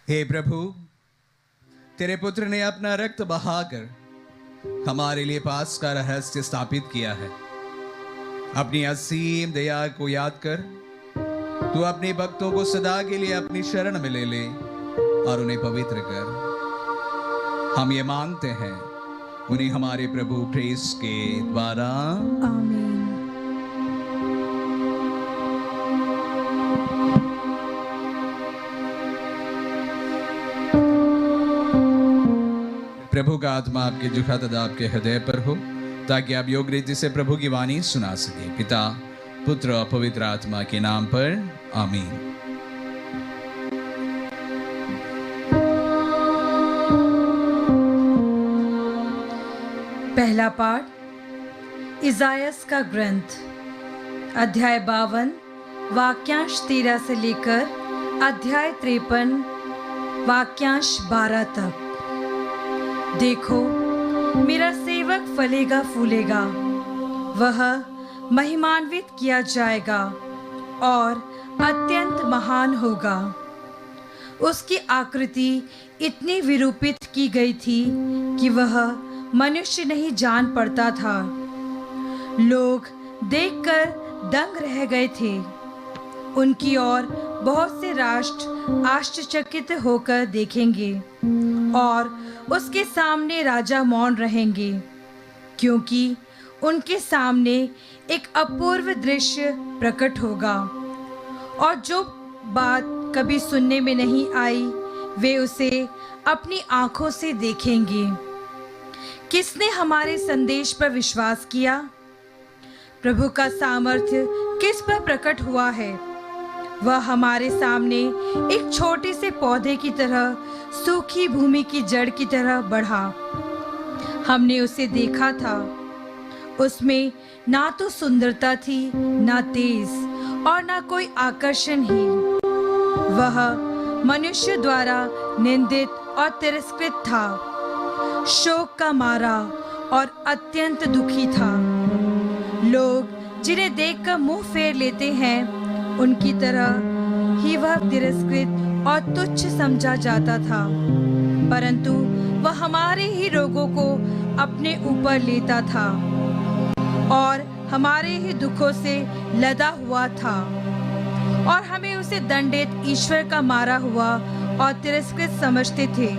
हे प्रभु, तेरे पुत्र ने अपना रक्त बहाकर हमारे लिए पास का रहस्य स्थापित किया है। अपनी असीम दया को याद कर तू अपने भक्तों को सदा के लिए अपनी शरण में ले ले और उन्हें पवित्र कर। हम ये मांगते हैं उन्हें हमारे प्रभु क्रिस्त के द्वारा। आमीन। प्रभु का आत्मा आपके जुखा तथा आपके हृदय पर हो, ताकि आप योग्य रीति से प्रभु की वाणी सुना सके। पिता, पुत्र और पवित्र आत्मा के नाम पर आमीन। पहला पाठ इज़ायास का ग्रंथ, अध्याय 52 वाक्यांश 13 से लेकर अध्याय 53 वाक्यांश 12 तक। देखो, मेरा सेवक फलेगा फूलेगा, वह महिमान्वित किया जाएगा और अत्यंत महान होगा। उसकी आकृति इतनी विरूपित की गई थी कि वह मनुष्य नहीं जान पड़ता था। लोग देखकर दंग रह गए थे। उनकी ओर बहुत से राष्ट्र आश्चर्यचकित होकर देखेंगे और उसके सामने राजा मौन रहेंगे, क्योंकि उनके सामने एक अपूर्व दृश्य प्रकट होगा और जो बात कभी सुनने में नहीं आई वे उसे अपनी आंखों से देखेंगे। किसने हमारे संदेश पर विश्वास किया? प्रभु का सामर्थ्य किस पर प्रकट हुआ है? वह हमारे सामने एक छोटे से पौधे की तरह, सूखी भूमि की जड़ की तरह बढ़ा। हमने उसे देखा था। उसमें ना तो सुंदरता थी, ना तेज और ना कोई आकर्षण ही। वह मनुष्य द्वारा निंदित और तिरस्कृत था, शोक का मारा और अत्यंत दुखी था। लोग जिन्हें देखकर मुंह फेर लेते हैं, उनकी तरह ही वह तिरस्कृत और तुच्छ समझा जाता था, परंतु वह हमारे ही रोगों को अपने ऊपर लेता था और हमारे ही दुखों से लदा हुआ था, और हमें उसे दंडित ईश्वर का मारा हुआ और तिरस्कृत समझते थे।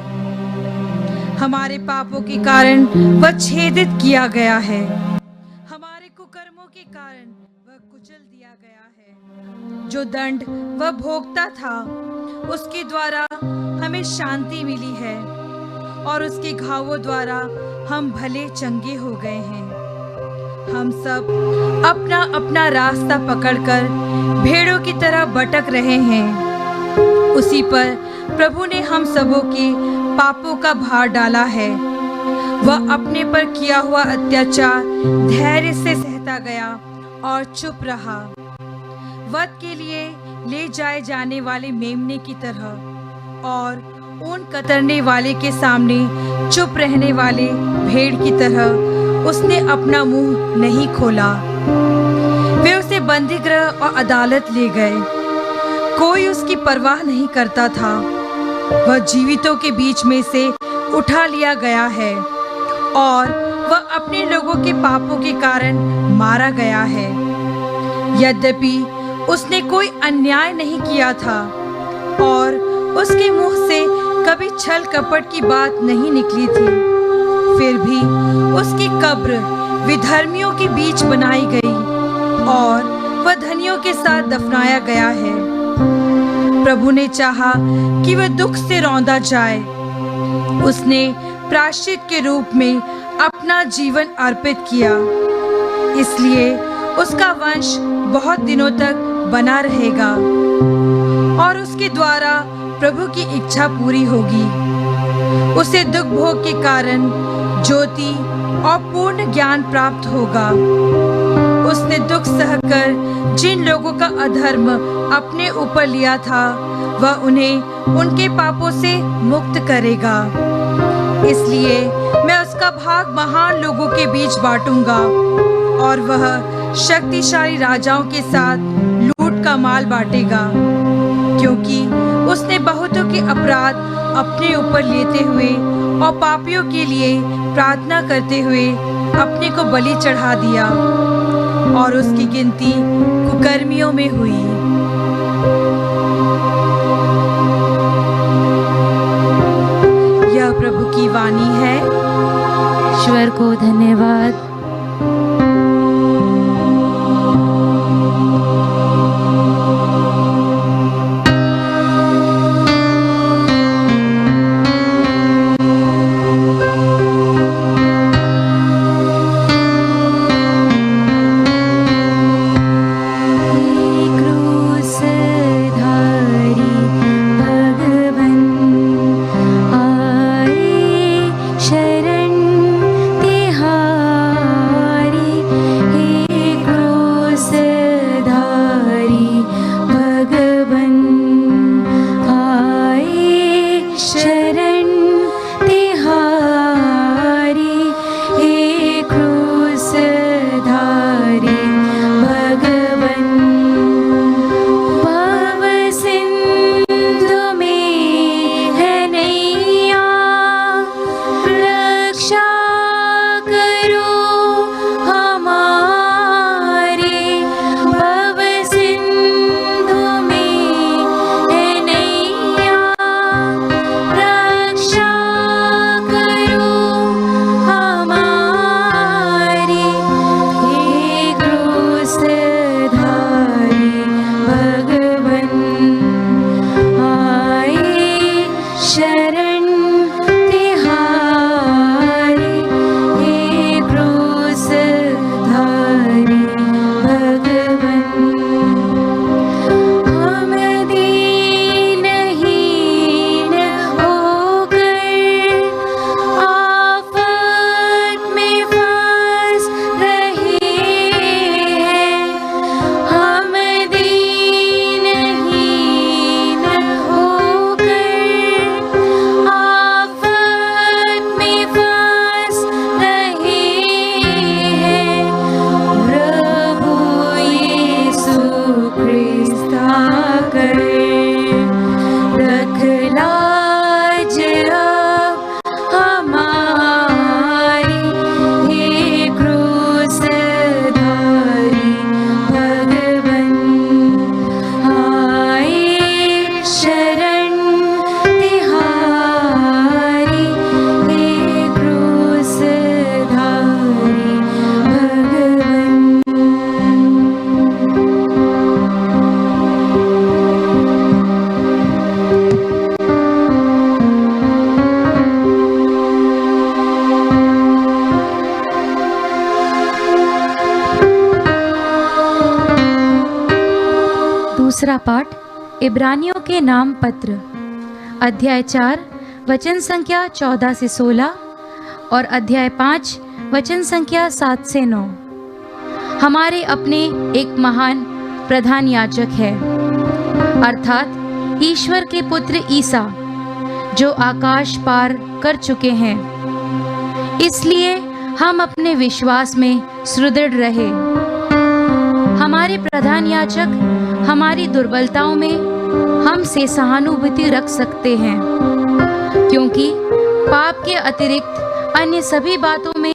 हमारे पापों के कारण वह छेदित किया गया है, हमारे कुकर्मों के कारण वह कुचल दिया गया है। जो दंड वह भोगता था, उसके द्वारा हमें शांति मिली है, और उसके घावों द्वारा हम भले चंगे हो गए हैं। हम सब अपना अपना रास्ता पकड़कर भेड़ों की तरह भटक रहे हैं। उसी पर प्रभु ने हम सबों के पापों का भार डाला है। वह अपने पर किया हुआ अत्याचार धैर्य से सहता गया और चुप रहा। वध के लिए ले जाए जाने वाले मेमने की तरह और ऊन कतरने वाले के सामने चुप रहने वाले भेड़ की तरह उसने अपना मुंह नहीं खोला। वे उसे बंदीगृह और अदालत ले गए। कोई उसकी परवाह नहीं करता था। वह जीवितों के बीच में से उठा लिया गया है और वह अपने लोगों के पापों के कारण मारा गया है। यद्यपि उसने कोई अन्याय नहीं किया था और उसके मुंह से कभी छल कपट की बात नहीं निकली थी, फिर भी उसकी कब्र विधर्मियों के बीच बनाई गई और वह धनियों के साथ दफनाया गया है। प्रभु ने चाहा कि वह दुख से रौंदा जाए। उसने प्रायश्चित के रूप में अपना जीवन अर्पित किया, इसलिए उसका वंश बहुत दिनों तक बना रहेगा और उसके द्वारा प्रभु की इच्छा पूरी होगी। उसे दुख भोग के कारण ज्योति और पूर्ण ज्ञान प्राप्त होगा। उसने दुख सहकर जिन लोगों का अधर्म अपने ऊपर लिया था, वह उन्हें उनके पापों से मुक्त करेगा। इसलिए मैं उसका भाग महान लोगों के बीच बांटूंगा और वह शक्तिशाली राजाओं के साथ लूट का माल बांटेगा, क्योंकि उसने बहुतों के अपराध अपने ऊपर लेते हुए और पापियों के लिए प्रार्थना करते हुए अपने को बलि चढ़ा दिया और उसकी गिनती कुकर्मियों में हुई। यह प्रभु की वाणी है। ईश्वर को धन्यवाद। दूसरा पाठ इब्रानियों के नाम पत्र, अध्याय 4 वचन संख्या 14 से 16 और अध्याय 5 वचन संख्या 7 से 9। हमारे अपने एक महान प्रधान याजक है, अर्थात ईश्वर के पुत्र ईसा, जो आकाश पार कर चुके हैं। इसलिए हम अपने विश्वास में सुदृढ़ रहे। हमारे प्रधान याजक हमारी दुर्बलताओं में हमसे सहानुभूति रख सकते हैं, क्योंकि पाप के अतिरिक्त अन्य सभी बातों में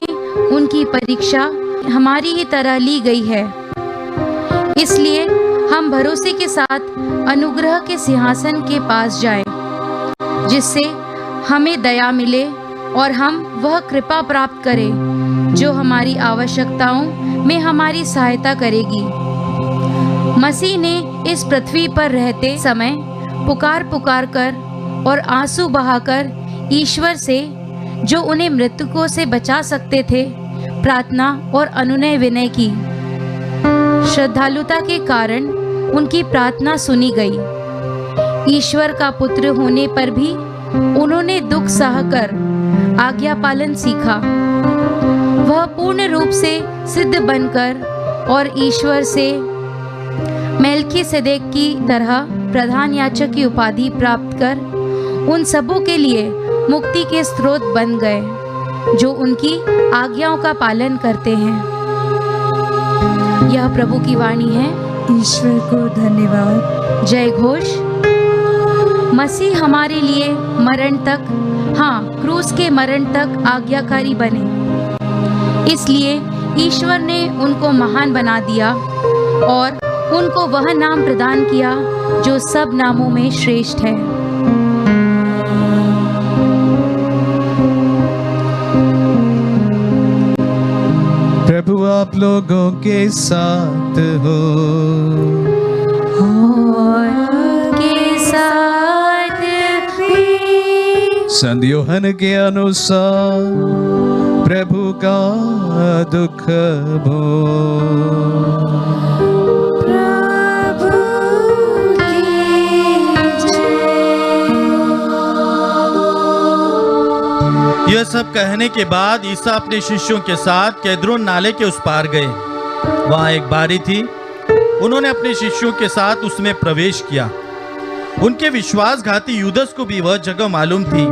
उनकी परीक्षा हमारी ही तरह ली गई है। इसलिए हम भरोसे के साथ अनुग्रह के सिंहासन के पास जाएं, जिससे हमें दया मिले और हम वह कृपा प्राप्त करें जो हमारी आवश्यकताओं में हमारी सहायता करेगी। मसीह ने इस पृथ्वी पर रहते समय पुकार पुकार कर और आंसू बहाकर ईश्वर से, जो उन्हें मृतकों से बचा सकते थे, प्रार्थना और अनुनय विनय की। श्रद्धालुता के कारण उनकी प्रार्थना सुनी गई। ईश्वर का पुत्र होने पर भी उन्होंने दुख सहकर आज्ञा पालन सीखा। वह पूर्ण रूप से सिद्ध बनकर और ईश्वर से मेल्कीसेदेक की तरह प्रधान याजक की उपाधि प्राप्त कर उन सबों के लिए मुक्ति के स्रोत बन गए, जो उनकी आज्ञाओं का पालन करते हैं। यह प्रभु की वाणी है। ईश्वर को धन्यवाद। जय घोष। मसीह हमारे लिए मरण तक, हाँ, क्रूस के मरण तक आज्ञाकारी बने। इसलिए ईश्वर ने उनको महान बना दिया और उनको वह नाम प्रदान किया जो सब नामों में श्रेष्ठ है। प्रभु आप लोगों के साथ हो और के साथ भी। संत यूहन्ना के अनुसार प्रभु का दुख भो। यह सब कहने के बाद ईसा अपने शिष्यों के साथ कैद्रोन नाले के उस पार गए। वहां एक बारी थी। उन्होंने अपने शिष्यों के साथ उसमें प्रवेश किया। उनके विश्वासघाती यूदस को भी वह जगह मालूम थी,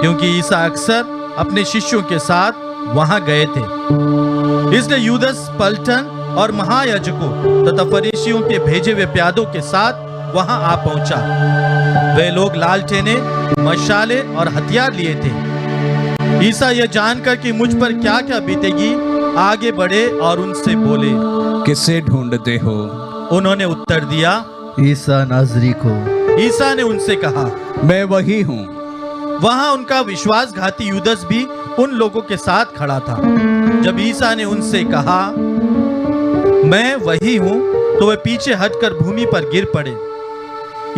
क्योंकि ईसा अक्सर अपने शिष्यों के साथ वहां गए थे। इसलिए यूदस पलटन और महायाजकों तथा फरीसियों के भेजे हुए प्यादों के साथ वहां आ पहुंचा। वे लोग लालटेने, मशाले और हथियार लिए थे। ईसा यह जानकर कि मुझ पर क्या क्या बीतेगी, आगे बढ़े और उनसे बोले, किसे ढूंढते हो? उन्होंने उत्तर दिया, ईसा नाजरी को। ईसा ने उनसे कहा, मैं वही हूँ। वहां उनका विश्वासघाती यूदस भी उन लोगों के साथ खड़ा था। जब ईसा ने उनसे कहा, मैं वही हूँ, तो वे पीछे हटकर भूमि पर गिर पड़े।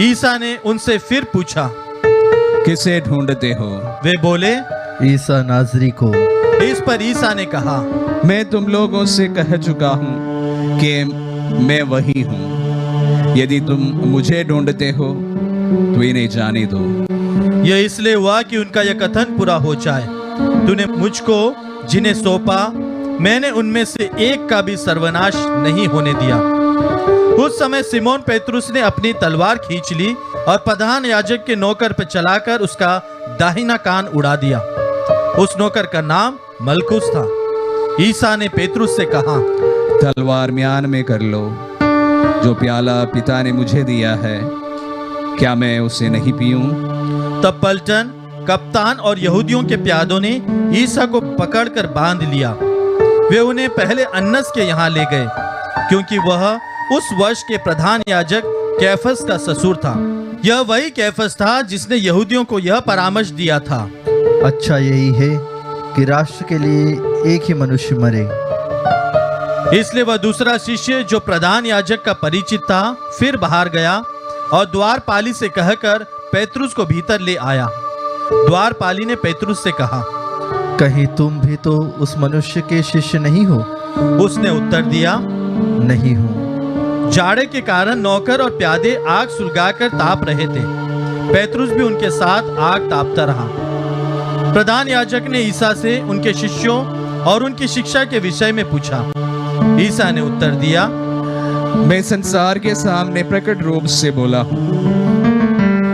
ईसा ने उनसे फिर पूछा, किसे ढूंढते हो? वे बोले, ईसा नाजरी को। इस पर ईसा ने कहा, मैं तुम लोगों से कह चुका हूँ कि मैं वही हूँ। यदि तुम मुझे ढूंढते हो तो इन्हें जाने दो। यह इसलिए हुआ कि उनका यह कथन पूरा हो जाए, तूने मुझको जिन्हें सौंपा, मैंने उनमें से एक का भी सर्वनाश नहीं होने दिया। उस समय सिमोन पेतरुस ने अपनी तलवार खींच ली और प्रधान याजक के नौकर पर चलाकर उसका दाहिना कान उड़ा दिया। उस नौकर का नाम मलकुस था। ईसा ने पेतरुस से कहा, तलवार म्यान में कर लो। जो प्याला पिता ने मुझे दिया है, क्या मैं उसे नहीं पीऊं? तब पलटन, कप्तान और यहूदियों के प्यादों ने ईसा को पकड़कर बांध लिया। वे उन्हें पहले अन्नस के यहाँ ले गए, क्योंकि वह उस वर्ष के प्रधान याजक कैफस का ससुर था। यह वही कैफस था जिसने यहूदियों को यह परामर्श दिया था, अच्छा यही है कि राष्ट्र के लिए एक ही मनुष्य मरे। इसलिए वह दूसरा शिष्य जो प्रधान याजक का परिचित था फिर बाहर गया और द्वारपाली से कहकर पेतरुस को भीतर ले आया। द्वारपाली ने पेतरुस से कहा, कहीं तुम भी तो उस मनुष्य के शिष्य नहीं हो? उसने उत्तर दिया, नहीं हूँ। जाड़े के कारण नौकर और प्यादे आग सुलगाकर ताप रहे थे। पेतरुस भी उनके साथ आग तापता रहा। प्रधान याजक ने ईसा से उनके शिष्यों और उनकी शिक्षा के विषय में पूछा। ईसा ने उत्तर दिया, मैं संसार के सामने प्रकट रूप से बोला हूँ।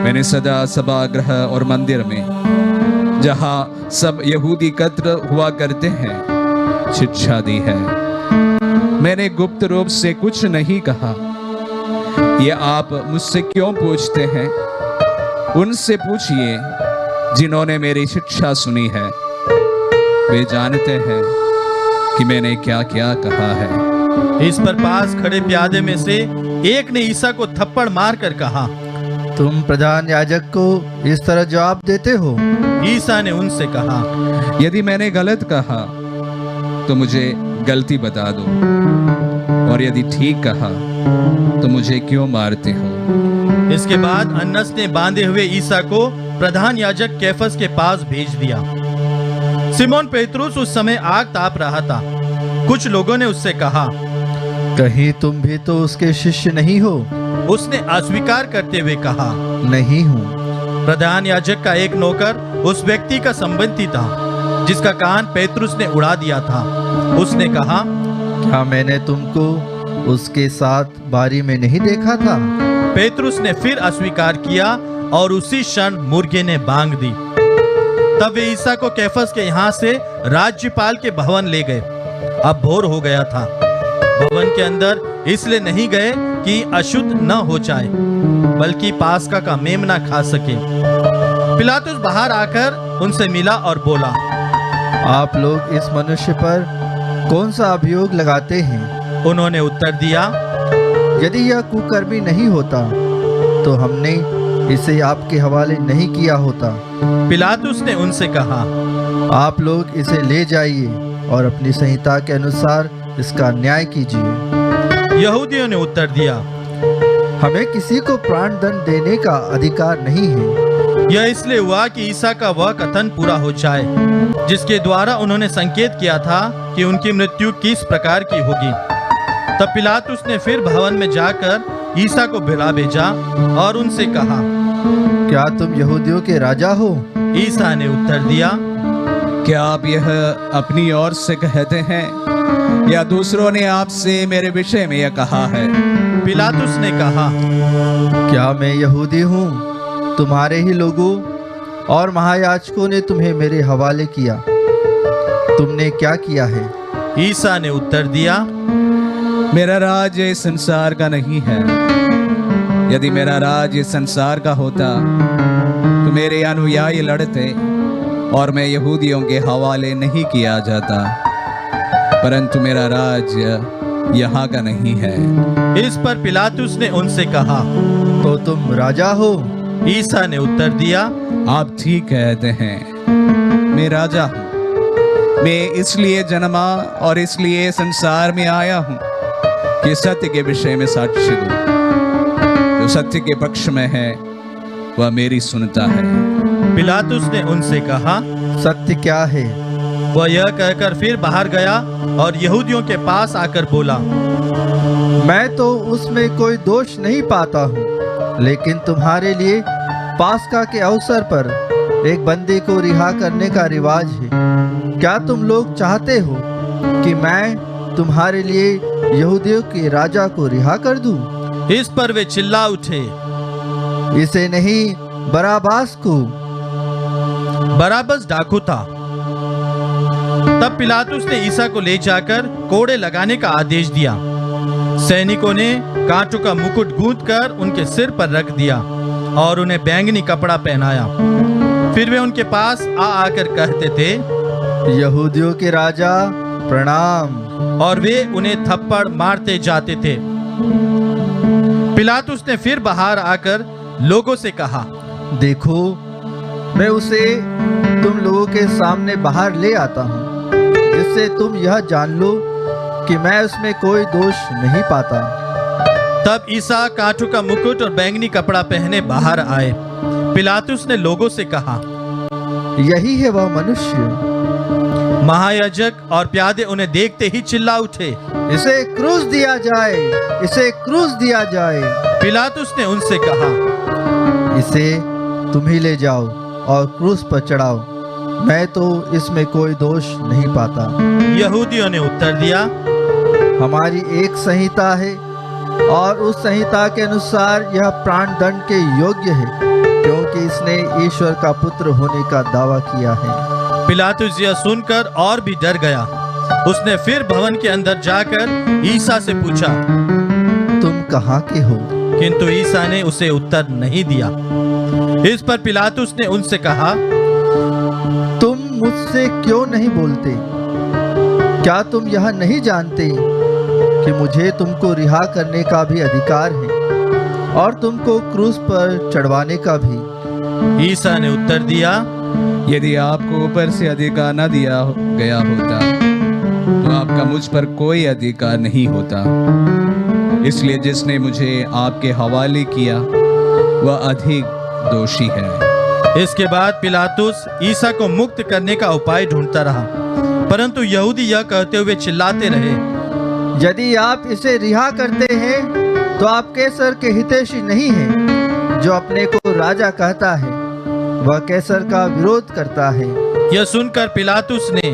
मैंने सदा सभागृह और मंदिर में, जहाँ सब यहूदी एकत्र हुआ करते हैं, शिक्षा दी है। मैंने गुप्त रूप से कुछ नहीं कहा। ये आप मुझसे क्यों पूछते हैं? उनसे पूछिए जिन्होंने मेरी शिक्षा सुनी है। वे जानते हैं कि मैंने क्या क्या कहा है। इस पर पास खड़े प्यादे में से एक ने ईसा को थप्पड़ मारकर कहा, तुम प्रधान याजक को इस तरह जवाब देते हो? ईसा ने उनसे कहा, यदि मैंने गलत कहा तो मुझे गलती बता दो, और यदि ठीक कहा तो मुझे क्यों मारते हो? इसके बाद अन्नस ने बांधे हुए ईसा को प्रधान याजक कैफस के पास भेज दिया। सिमोन पेतरुस उस समय आग ताप रहा था। कुछ लोगों ने उससे कहा, कहीं तुम भी तो उसके शिष्य नहीं हो? उसने अस्वीकार करते हुए कहा, नहीं हूँ। प्रधान याजक का एक नौकर उस व्यक्ति का संबंधी था जिसका कान पेतरुस ने उड़ा दिया था। उसने कहा, क्या मैंने तुमको उसके साथ बारी में नहीं देखा था? पेतरुस ने फिर अस्वीकार किया और उसी क्षण मुर्गे ने बांग दी। तब वे ईसा को कैफस के यहाँ से राज्यपाल के भवन ले गए। अब भोर हो गया था। भवन के अंदर इसलिए नहीं गए कि अशुद्ध न हो जाए, बल्कि पास्का का मेमना खा सके। पिलातुस बाहर आकर उनसे मिला और बोला, आप लोग इस मनुष्य पर कौन सा अभियोग लगाते हैं? उन्होंने उत्तर दिया, यदि यह कुकर्मी नहीं होता तो हमने इसे आपके हवाले नहीं किया होता। पिलातुस ने उनसे कहा, आप लोग इसे ले जाइए और अपनी संहिता के अनुसार इसका न्याय कीजिए। यहूदियों ने उत्तर दिया, हमें किसी को प्राण दंड देने का अधिकार नहीं है। यह इसलिए हुआ कि ईसा का वह कथन पूरा हो जाए जिसके द्वारा उन्होंने संकेत किया था कि उनकी मृत्यु किस प्रकार की होगी। तब पिलातुस ने फिर भवन में जाकर ईसा को बुला भेजा और उनसे कहा, क्या तुम यहूदियों के राजा हो? ईसा ने उत्तर दिया, क्या आप यह अपनी ओर से कहते हैं या दूसरों ने आपसे मेरे विषय में यह कहा है? पिलातुस ने कहा, क्या मैं यहूदी हूँ? तुम्हारे ही लोगों और महायाजकों ने तुम्हें मेरे हवाले किया। तुमने क्या किया है? ईसा ने उत्तर दिया, मेरा राज इस संसार का नहीं है। यदि मेरा राज इस संसार का होता तो मेरे अनुयायी लड़ते और मैं यहूदियों के हवाले नहीं किया जाता, परंतु मेरा राज यहाँ का नहीं है। इस पर पिलातुस ने उनसे कहा, तो तुम राजा हो? ईसा ने उत्तर दिया, आप ठीक कहते हैं, मैं राजा हूँ। मैं इसलिए जन्मा और इसलिए संसार में आया हूँ कि सत्य के विषय में साक्ष्य दूं। जो सत्य के पक्ष में है वह मेरी सुनता है। पिलातुस ने उनसे कहा, सत्य क्या है? वह यह कहकर फिर बाहर गया और यहूदियों के पास आकर बोला, मैं तो उसमें कोई दोष नहीं पाता हूँ, लेकिन तुम्हारे लिए पास्का के अवसर पर एक बंदी को रिहा करने का रिवाज है। क्या तुम लोग चाहते हो कि मैं तुम्हारे लिए यहूदियों के राजा को रिहा कर दूं? इस पर वे चिल्ला उठे, इसे नहीं, बराबास को। बराबस डाकू था। तब पिलातुस ने ईसा को ले जाकर कोड़े लगाने का आदेश दिया। सैनिकों ने कांटों का मुकुट गूंथकर उनके सिर पर रख दिया और उन्हें बैंगनी कपड़ा पहनाया। फिर वे उनके पास आकर कहते थे, यहूदियों के राजा प्रणाम, और वे उन्हें थप्पड़ मारते जाते थे। पिलातुस ने फिर बाहर आकर लोगों से कहा, देखो, मैं उसे तुम लोगों के सामने बाहर ले आता हूँ, जिससे तुम यह जान लो कि मैं उसमें कोई दोष नहीं पाता। तब ईसा कांटों का मुकुट और बैंगनी कपड़ा पहने बाहर आए। पिलातुस ने लोगों से कहा, यही है वह मनुष्य। महायाजक और प्यादे उन्हें देखते ही चिल्ला उठे, इसे क्रूस दिया जाए, इसे क्रूस दिया जाए। पिलातुस ने उनसे कहा, इसे तुम ही ले जाओ और क्रूस पर चढ़ाओ, मैं तो इसमें कोई दोष नहीं पाता। यहूदियों ने उत्तर दिया, हमारी एक संहिता है और उस संहिता के अनुसार यह प्राण दंड के योग्य है, क्योंकि इसने ईश्वर का पुत्र होने का दावा किया है। पिलातुस यह सुनकर और भी डर गया। उसने फिर भवन के अंदर जाकर ईसा से पूछा, तुम कहाँ के हो? किंतु ईसा ने उसे उत्तर नहीं दिया। इस पर पिलातुस ने उनसे कहा, तुम मुझसे क्यों नहीं बोलते? क्या तुम यह नहीं जानते कि मुझे तुमको रिहा करने का भी अधिकार है और तुमको क्रूस पर चढ़वाने का भी? ईसा ने उत्तर दिया, यदि आपको ऊपर से अधिकार न दिया गया होता तो आपका मुझ पर कोई अधिकार नहीं होता। इसलिए जिसने मुझे आपके हवाले किया वह अधिक दोषी है। इसके बाद पिलातुस ईसा को मुक्त करने का उपाय ढूंढता रहा, परंतु यहूदी यह कहते हुए चिल्लाते रहे, यदि आप इसे रिहा करते हैं तो आप कैसर के हितैषी नहीं हैं। जो अपने को राजा कहता है वह कैसर का विरोध करता है। यह सुनकर पिलातुस ने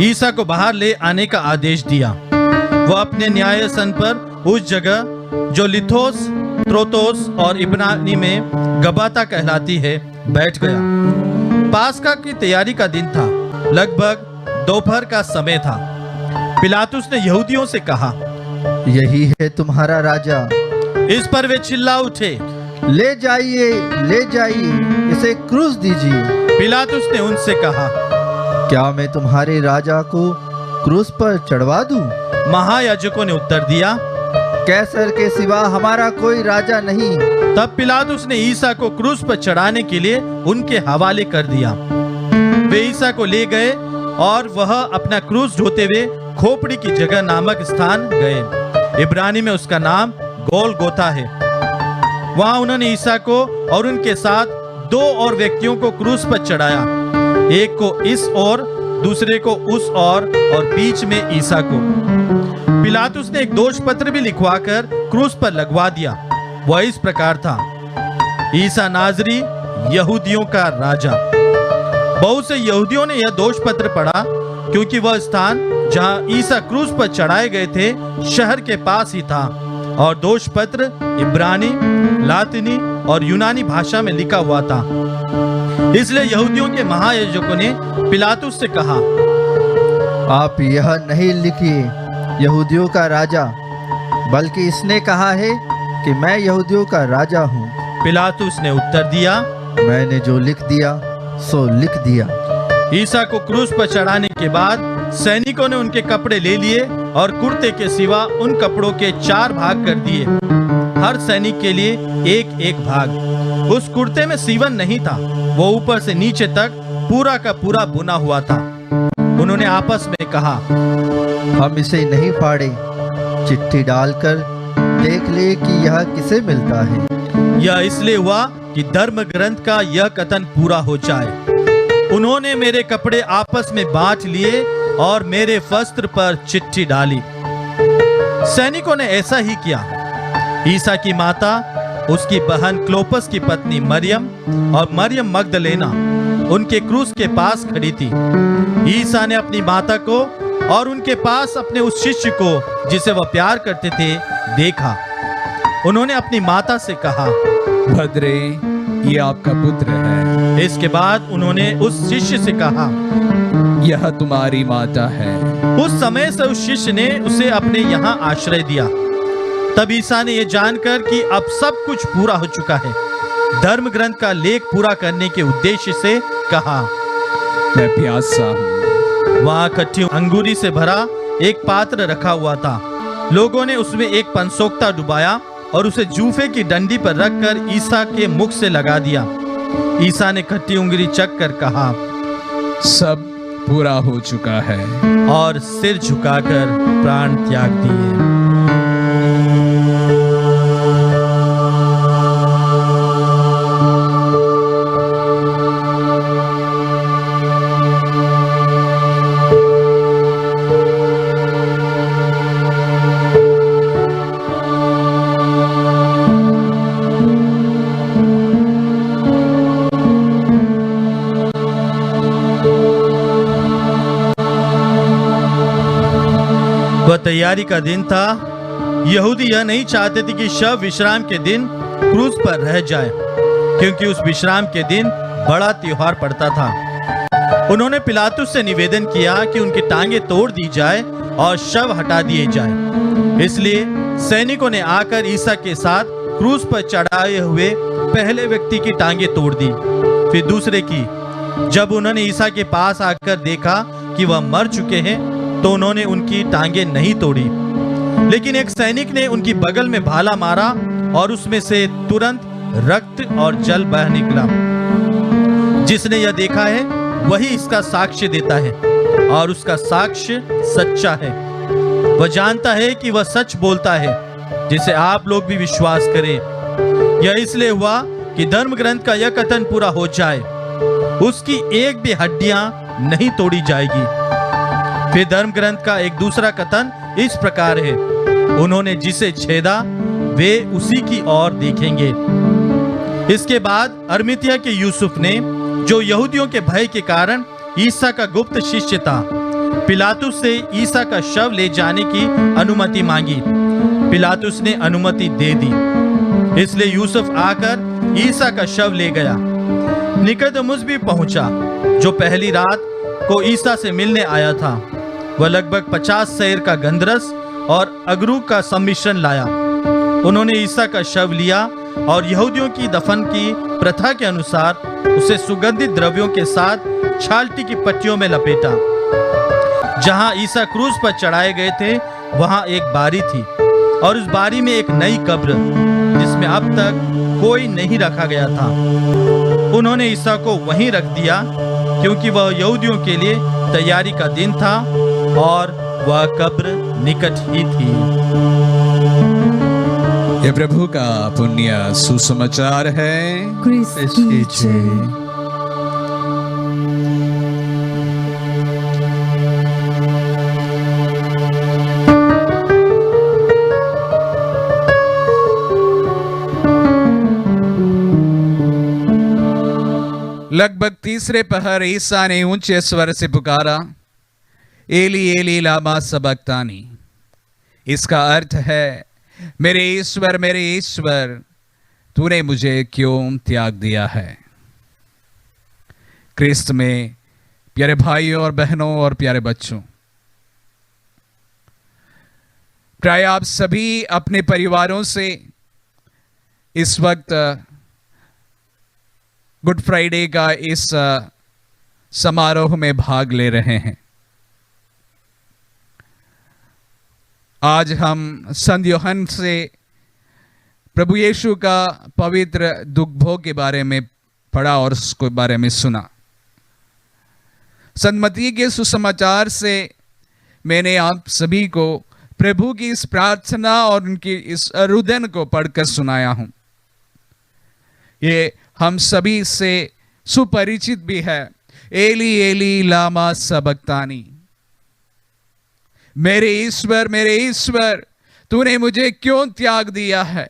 ईसा को बाहर ले आने का आदेश दिया। वह अपने न्यायासन पर उस जगह जो लिथोस, त्रोतोस और इब्रानी में गबाता कहलाती है बैठ गया। पास्का की तैयारी का दिन था। लगभग दोपहर का समय था। पिलातुस ने यहूदियों से कहा, यही है तुम्हारा राजा। इस पर वे चिल्ला उठे, ले जाइए, ले जाइए, इसे क्रूस दीजिए। पिलातुस ने उनसे कहा, क्या मैं तुम्हारे राजा को क्रूस पर चढ़वा दूं? महायाजकों ने उत्तर दिया, कैसर के सिवा हमारा कोई राजा नहीं। तब पिलातुस ने ईसा को क्रूस पर चढ़ाने के लिए उनके हवाले कर दिया। वे ईसा को ले गए और वह अपना क्रूस ढोते हुए खोपड़ी की जगह नामक स्थान गए। इब्रानी में उसका नाम गोलगोथा है। वहां उन्होंने ईसा को और उनके साथ दो और व्यक्तियों को क्रूस पर चढ़ाया, एक को इस ओर, दूसरे को उस और बीच में ईसा को। पिलातुस ने एक दोष पत्र भी लिखवाकर क्रूस पर लगवा दिया। वह इस प्रकार था, ईसा नाजरी यहूदियों का राजा। बहुत से यहूदियों ने यह दोष पत्र पढ़ा, क्योंकि वह स्थान जहां ईसा क्रूस पर चढ़ाए गए थे शहर के पास ही था और दोष पत्र इब्रानी, लातिनी और यूनानी भाषा में लिखा हुआ था। इसलिए यहूदियों के महायाजकों ने पिलातुस से कहा, आप यह नहीं लिखिए यहूदियों का राजा, बल्कि इसने कहा है कि मैं यहूदियों का राजा हूँ। पिलातुस ने उत्तर दिया, मैंने जो लिख दिया सो लिख दिया। ईसा को क्रूस पर चढ़ाने के बाद सैनिकों ने उनके कपड़े ले लिए और कुर्ते के सिवा उन कपड़ों के 4 भाग कर दिए, हर सैनिक के लिए एक एक भाग। उस कुर्ते में सीवन नहीं था, वो ऊपर से नीचे तक पूरा का पूरा बुना हुआ था। उन्होंने आपस में कहा, हम इसे नहीं फाड़े, चिट्ठी डालकर देख ले कि यह किसे मिलता है। यह इसलिए हुआ कि धर्म ग्रंथ का यह कथन पूरा हो जाए, उन्होंने मेरे कपड़े आपस में बांट लिए और मेरे वस्त्र पर चिट्ठी डाली। सैनिकों ने ऐसा ही किया। ईसा की माता, उसकी बहन क्लोपस की पत्नी मरियम और मरियम मगदलेना उनके क्रूस के पास खड़ी थी। ईसा ने अपनी माता को और उनके पास अपने उस शिष्य को जिसे वह प्यार करते थे देखा। उन्होंने अपनी माता से कहा, भद्रे, ये आपका पुत्र है। इसके बाद उन्होंने उस शिष्य से कहा, यह तुम्हारी माता है। उस समय से उस शिष्य ने उसे अपने यहाँ आश्रय दिया। तब ईसा ने यह जानकर कि अब सब कुछ पूरा हो चुका है, धर्म ग्रंथ का लेख पूरा करने के उद्देश्य से कहा, मैं प्यासा हूँ। वहां कच्ची अंगूरी से भरा एक पात्र रखा हुआ था। लोगों ने उसमें एक पंसोक्ता डुबाया और उसे जूफे की डंडी पर रखकर ईसा के मुख से लगा दिया। ईसा ने खट्टी उंगली चख कर कहा, सब पूरा हो चुका है, और सिर झुकाकर प्राण त्याग दिए। वह तैयारी का दिन था। यहूदी यह नहीं चाहते थे कि शव विश्राम के दिन क्रूस पर रह जाए, क्योंकि उस विश्राम के दिन बड़ा त्योहार पड़ता था। उन्होंने पिलातुस से निवेदन किया कि उनकी टांगें तोड़ दी जाए और शव हटा दिए जाए। इसलिए सैनिकों ने आकर ईसा के साथ क्रूस पर चढ़ाए हुए पहले व्यक्ति की टांगें तोड़ दी, फिर दूसरे की। जब उन्होंने ईसा के पास आकर देखा कि वह मर चुके हैं, तो उन्होंने उनकी टांगें नहीं तोड़ी। लेकिन एक सैनिक ने उनकी बगल में भाला मारा और उसमें से तुरंत रक्त और जल बह निकला। जिसने यह देखा है वही इसका साक्ष्य देता है, और उसका साक्ष्य सच्चा है। वह जानता है कि वह सच बोलता है, जिसे आप लोग भी विश्वास करें। यह इसलिए हुआ कि धर्म ग्रंथ का यह कथन पूरा हो जाए, उसकी एक भी हड्डियां नहीं तोड़ी जाएगी। फिर धर्म ग्रंथ का एक दूसरा कथन इस प्रकार है, उन्होंने जिसे छेदा वे उसी की ओर देखेंगे। इसके बाद अरमितिया के यूसुफ ने, जो यहूदियों के भय के कारण ईसा का गुप्त शिष्य था, पिलातुस से ईसा का शव ले जाने की अनुमति मांगी। पिलातुस ने अनुमति दे दी। इसलिए यूसुफ आकर ईसा का शव ले गया। निकोदेमुस भी पहुंचा, जो पहली रात को ईसा से मिलने आया था। वह लगभग 50 सेर का गंधरस और अगरू का सम्मिश्रण लाया। उन्होंने ईसा का शव लिया और यहूदियों की दफन की प्रथा के अनुसार उसे सुगंधित द्रव्यों के साथ छालटी की पट्टियों में लपेटा। जहां ईसा क्रूस पर चढ़ाए गए थे, वहां एक बारी थी, और उस बारी में एक नई कब्र, जिसमें अब तक कोई नहीं रखा गया था। उन्होंने ईसा को वहीं रख दिया, क्योंकि वह यहूदियों के लिए तैयारी का दिन था और वह कब्र निकट ही थी। ये प्रभु का पुण्य सुसमाचार है। इसकी जय। लगभग तीसरे पहर ईसा ने ऊंचे स्वर से पुकारा, एली एली लामा सबक्तानी। इसका अर्थ है, मेरे ईश्वर, तूने मुझे क्यों त्याग दिया है। क्रिस्त में प्यारे भाइयों और बहनों और प्यारे बच्चों, प्राय आप सभी अपने परिवारों से इस वक्त गुड फ्राइडे का इस समारोह में भाग ले रहे हैं। आज हम संत यूहन्ना से प्रभु यीशु का पवित्र दुख भोग के बारे में पढ़ा और उसके बारे में सुना। संत मत्ती के सुसमाचार से मैंने आप सभी को प्रभु की इस प्रार्थना और उनकी इस रुदन को पढ़कर सुनाया हूं। ये हम सभी से सुपरिचित भी है। एली एली लामा सबक्तानी, मेरे ईश्वर, तूने मुझे क्यों त्याग दिया है।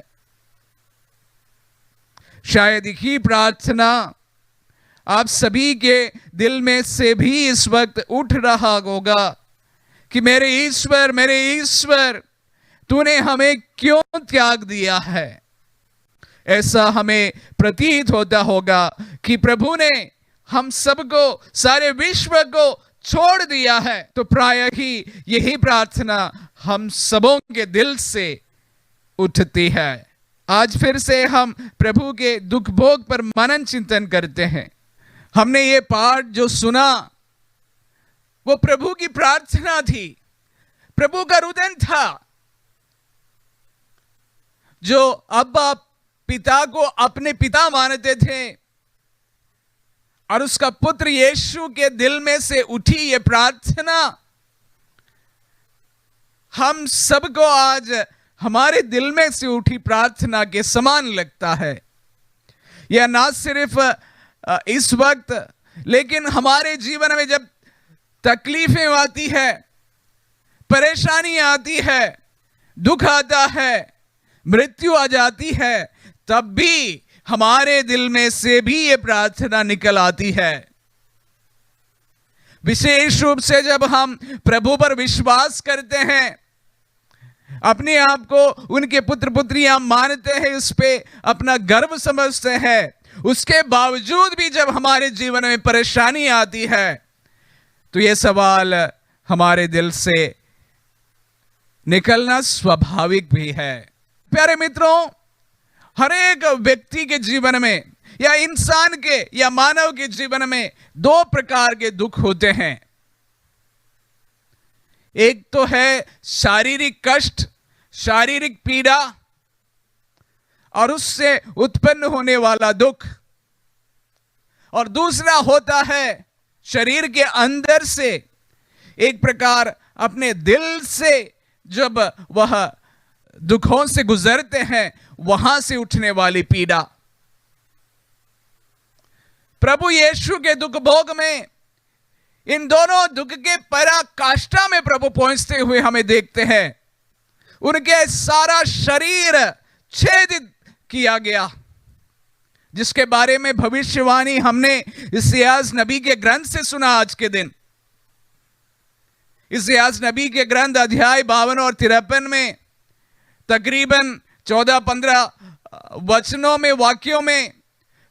शायद ही प्रार्थना आप सभी के दिल में से भी इस वक्त उठ रहा होगा कि मेरे ईश्वर, तूने हमें क्यों त्याग दिया है। ऐसा हमें प्रतीत होता होगा कि प्रभु ने हम सबको, सारे विश्व को छोड़ दिया है। तो प्राय ही यही प्रार्थना हम सबों के दिल से उठती है। आज फिर से हम प्रभु के दुख भोग पर मनन चिंतन करते हैं। हमने ये पाठ जो सुना वो प्रभु की प्रार्थना थी, प्रभु का रुदन था, जो अब्बा पिता को अपने पिता मानते थे, और उसका पुत्र यीशु के दिल में से उठी ये प्रार्थना हम सबको आज हमारे दिल में से उठी प्रार्थना के समान लगता है। यह ना सिर्फ इस वक्त, लेकिन हमारे जीवन में जब तकलीफें आती है, परेशानी आती है, दुख आता है, मृत्यु आ जाती है, तब भी हमारे दिल में से भी ये प्रार्थना निकल आती है। विशेष रूप से जब हम प्रभु पर विश्वास करते हैं, अपने आप को उनके पुत्र पुत्रियां मानते हैं, उस पे अपना गर्व समझते हैं, उसके बावजूद भी जब हमारे जीवन में परेशानी आती है तो यह सवाल हमारे दिल से निकलना स्वाभाविक भी है। प्यारे मित्रों, हर एक व्यक्ति के जीवन में या इंसान के या मानव के जीवन में दो प्रकार के दुख होते हैं। एक तो है शारीरिक कष्ट, शारीरिक पीड़ा, और उससे उत्पन्न होने वाला दुख, और दूसरा होता है शरीर के अंदर से एक प्रकार अपने दिल से जब वह दुखों से गुजरते हैं वहां से उठने वाली पीड़ा। प्रभु यीशु के दुख भोग में इन दोनों दुख के पराकाष्ठा में प्रभु पहुंचते हुए हमें देखते हैं। उनके सारा शरीर छेदित किया गया, जिसके बारे में भविष्यवाणी हमने इस्यास नबी के ग्रंथ से सुना। आज के दिन इस्यास नबी के ग्रंथ अध्याय 52 और 53 में तकरीबन 14-15 वचनों में, वाक्यों में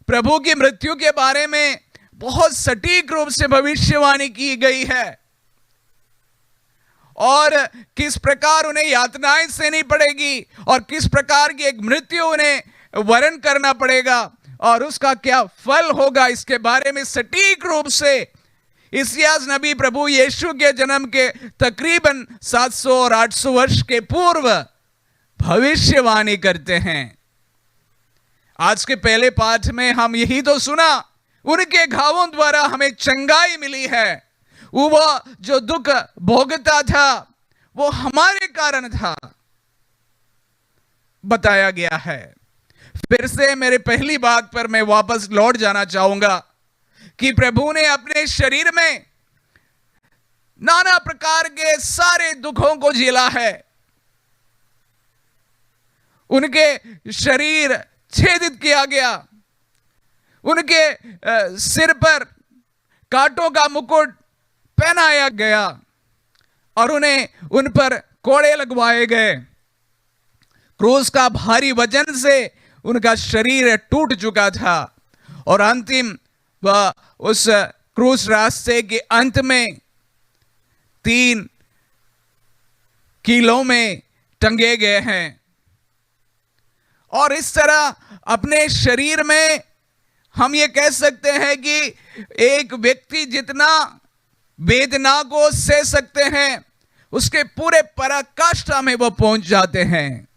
प्रभु की मृत्यु के बारे में बहुत सटीक रूप से भविष्यवाणी की गई है, और किस प्रकार उन्हें यातनाएं सहनी पड़ेगी और किस प्रकार की एक मृत्यु उन्हें वरण करना पड़ेगा और उसका क्या फल होगा, इसके बारे में सटीक रूप से इस्यास नबी प्रभु यीशु के जन्म के तकरीबन 700 और 800 वर्ष के पूर्व भविष्यवाणी करते हैं। आज के पहले पाठ में हम यही तो सुना, उनके घावों द्वारा हमें चंगाई मिली है। वो जो दुख भोगता था वो हमारे कारण था, बताया गया है। फिर से मेरे पहली बात पर मैं वापस लौट जाना चाहूंगा कि प्रभु ने अपने शरीर में नाना प्रकार के सारे दुखों को झेला है। उनके शरीर छेदित किया गया, उनके सिर पर कांटों का मुकुट पहनाया गया और उन्हें उन पर कोड़े लगवाए गए। क्रूस का भारी वजन से उनका शरीर टूट चुका था और अंतिम वह उस क्रूस रास्ते के अंत में 3 कीलों में टंगे गए हैं। और इस तरह अपने शरीर में हम ये कह सकते हैं कि एक व्यक्ति जितना वेदना को सह सकते हैं उसके पूरे पराकाष्ठा में वो पहुंच जाते हैं।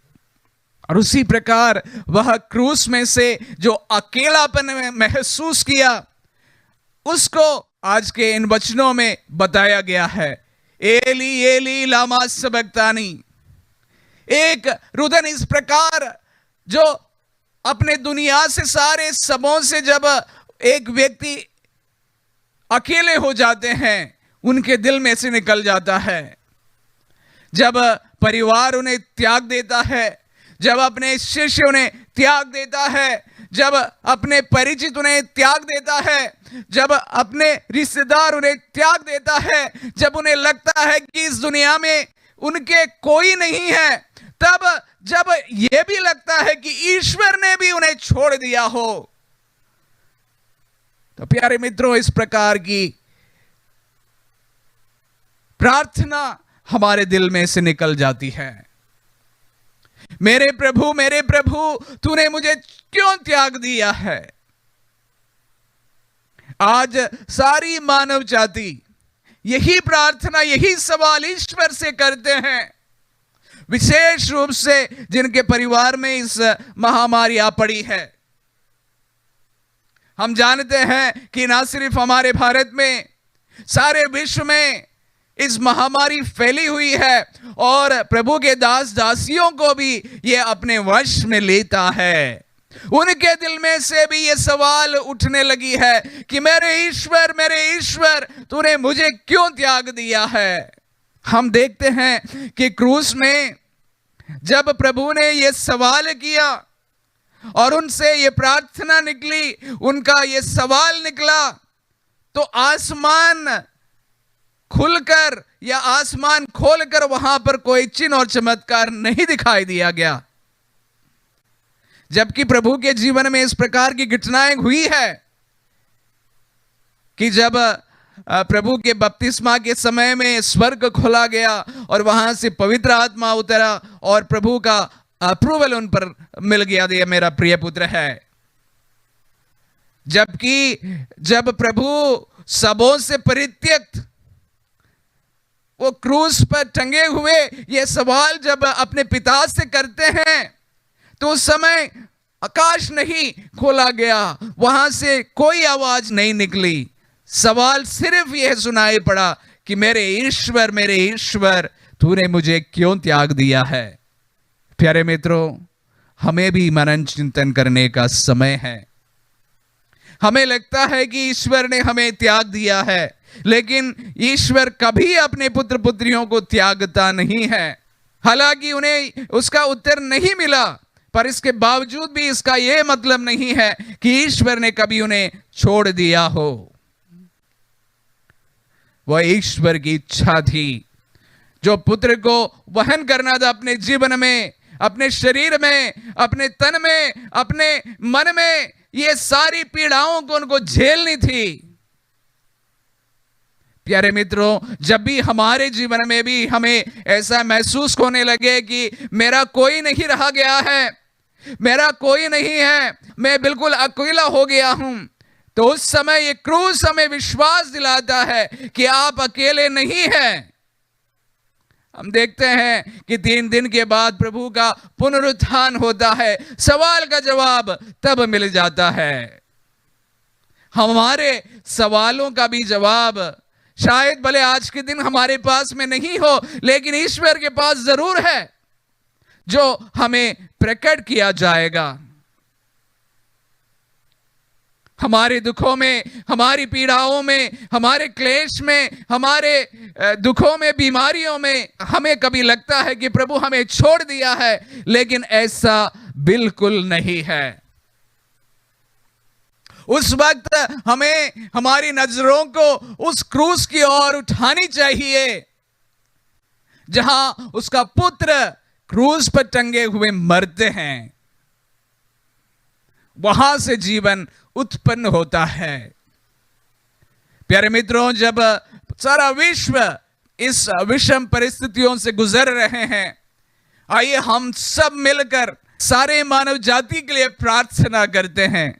और उसी प्रकार वह क्रूस में से जो अकेलापन में महसूस किया उसको आज के इन वचनों में बताया गया है। एली एली लामा सबक्तानी। एक रुदन इस प्रकार जो अपने दुनिया से सारे सबों से जब एक व्यक्ति अकेले हो जाते हैं उनके दिल में से निकल जाता है। जब परिवार उन्हें त्याग देता है, जब अपने शिष्य उन्हें त्याग देता है, जब अपने परिचित उन्हें त्याग देता है, जब अपने रिश्तेदार उन्हें त्याग देता है, जब उन्हें लगता है कि इस दुनिया में उनके कोई नहीं है, तब जब यह भी लगता है कि ईश्वर ने भी उन्हें छोड़ दिया हो, तो प्यारे मित्रों इस प्रकार की प्रार्थना हमारे दिल में से निकल जाती है। मेरे प्रभु तूने मुझे क्यों त्याग दिया है। आज सारी मानव जाति यही प्रार्थना, यही सवाल ईश्वर से करते हैं, विशेष रूप से जिनके परिवार में इस महामारी आ पड़ी है। हम जानते हैं कि ना सिर्फ हमारे भारत में, सारे विश्व में इस महामारी फैली हुई है और प्रभु के दास दासियों को भी ये अपने वश में लेता है। उनके दिल में से भी ये सवाल उठने लगी है कि मेरे ईश्वर तूने मुझे क्यों त्याग दिया है। हम देखते हैं कि क्रूस में जब प्रभु ने ये सवाल किया और उनसे ये प्रार्थना निकली, उनका ये सवाल निकला, तो आसमान खुलकर या आसमान खोलकर वहां पर कोई चिन्ह और चमत्कार नहीं दिखाई दिया गया। जबकि प्रभु के जीवन में इस प्रकार की घटनाएं हुई है कि जब प्रभु के बपतिस्मा के समय में स्वर्ग खोला गया और वहां से पवित्र आत्मा उतरा और प्रभु का अप्रूवल उन पर मिल गया, ये मेरा प्रिय पुत्र है। जबकि जब प्रभु सबों से परित्यक्त वो क्रूस पर टंगे हुए ये सवाल जब अपने पिता से करते हैं तो उस समय आकाश नहीं खोला गया, वहां से कोई आवाज नहीं निकली। सवाल सिर्फ यह सुनाई पड़ा कि मेरे ईश्वर तूने मुझे क्यों त्याग दिया है। प्यारे मित्रों, हमें भी मनन चिंतन करने का समय है। हमें लगता है कि ईश्वर ने हमें त्याग दिया है, लेकिन ईश्वर कभी अपने पुत्र पुत्रियों को त्यागता नहीं है। हालांकि उन्हें उसका उत्तर नहीं मिला, पर इसके बावजूद भी इसका यह मतलब नहीं है कि ईश्वर ने कभी उन्हें छोड़ दिया हो। वह ईश्वर की इच्छा थी जो पुत्र को वहन करना था अपने जीवन में, अपने शरीर में, अपने तन में, अपने मन में, ये सारी पीड़ाओं को उनको झेलनी थी। प्यारे मित्रों, जब भी हमारे जीवन में भी हमें ऐसा महसूस होने लगे कि मेरा कोई नहीं रहा गया है, मेरा कोई नहीं है, मैं बिल्कुल अकेला हो गया हूं, तो उस समय ये क्रूस हमें विश्वास दिलाता है कि आप अकेले नहीं हैं। हम देखते हैं कि 3 दिन के बाद प्रभु का पुनरुत्थान होता है, सवाल का जवाब तब मिल जाता है। हमारे सवालों का भी जवाब शायद भले आज के दिन हमारे पास में नहीं हो, लेकिन ईश्वर के पास जरूर है जो हमें प्रकट किया जाएगा। हमारे दुखों में, हमारी पीड़ाओं में, हमारे क्लेश में, हमारे दुखों में, बीमारियों में हमें कभी लगता है कि प्रभु हमें छोड़ दिया है, लेकिन ऐसा बिल्कुल नहीं है। उस वक्त हमें हमारी नजरों को उस क्रूस की ओर उठानी चाहिए जहां उसका पुत्र क्रूस पर टंगे हुए मरते हैं। वहां से जीवन उत्पन्न होता है। प्यारे मित्रों, जब सारा विश्व इस विषम परिस्थितियों से गुजर रहे हैं, आइए हम सब मिलकर सारे मानव जाति के लिए प्रार्थना करते हैं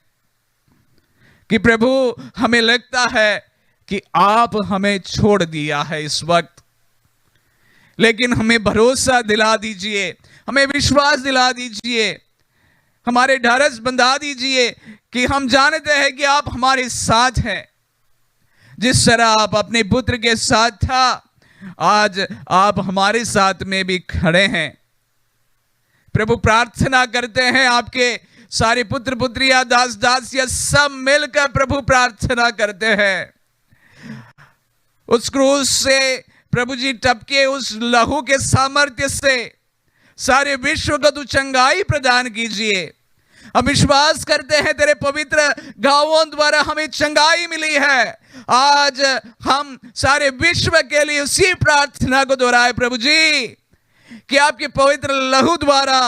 कि प्रभु, हमें लगता है कि आप हमें छोड़ दिया है इस वक्त, लेकिन हमें भरोसा दिला दीजिए, हमें विश्वास दिला दीजिए, हमारे ढारस बंधा दीजिए कि हम जानते हैं कि आप हमारे साथ हैं। जिस तरह आप अपने पुत्र के साथ था, आज आप हमारे साथ में भी खड़े हैं। प्रभु, प्रार्थना करते हैं आपके सारे पुत्र पुत्रियां, दास दासियां सब मिलकर प्रभु प्रार्थना करते हैं। उस क्रूस से प्रभु जी टपके उस लहू के सामर्थ्य से सारे विश्व को तू चंगाई प्रदान कीजिए। हम विश्वास करते हैं तेरे पवित्र घावों द्वारा हमें चंगाई मिली है। आज हम सारे विश्व के लिए उसी प्रार्थना को दोहराए प्रभु जी कि आपके पवित्र लहू द्वारा,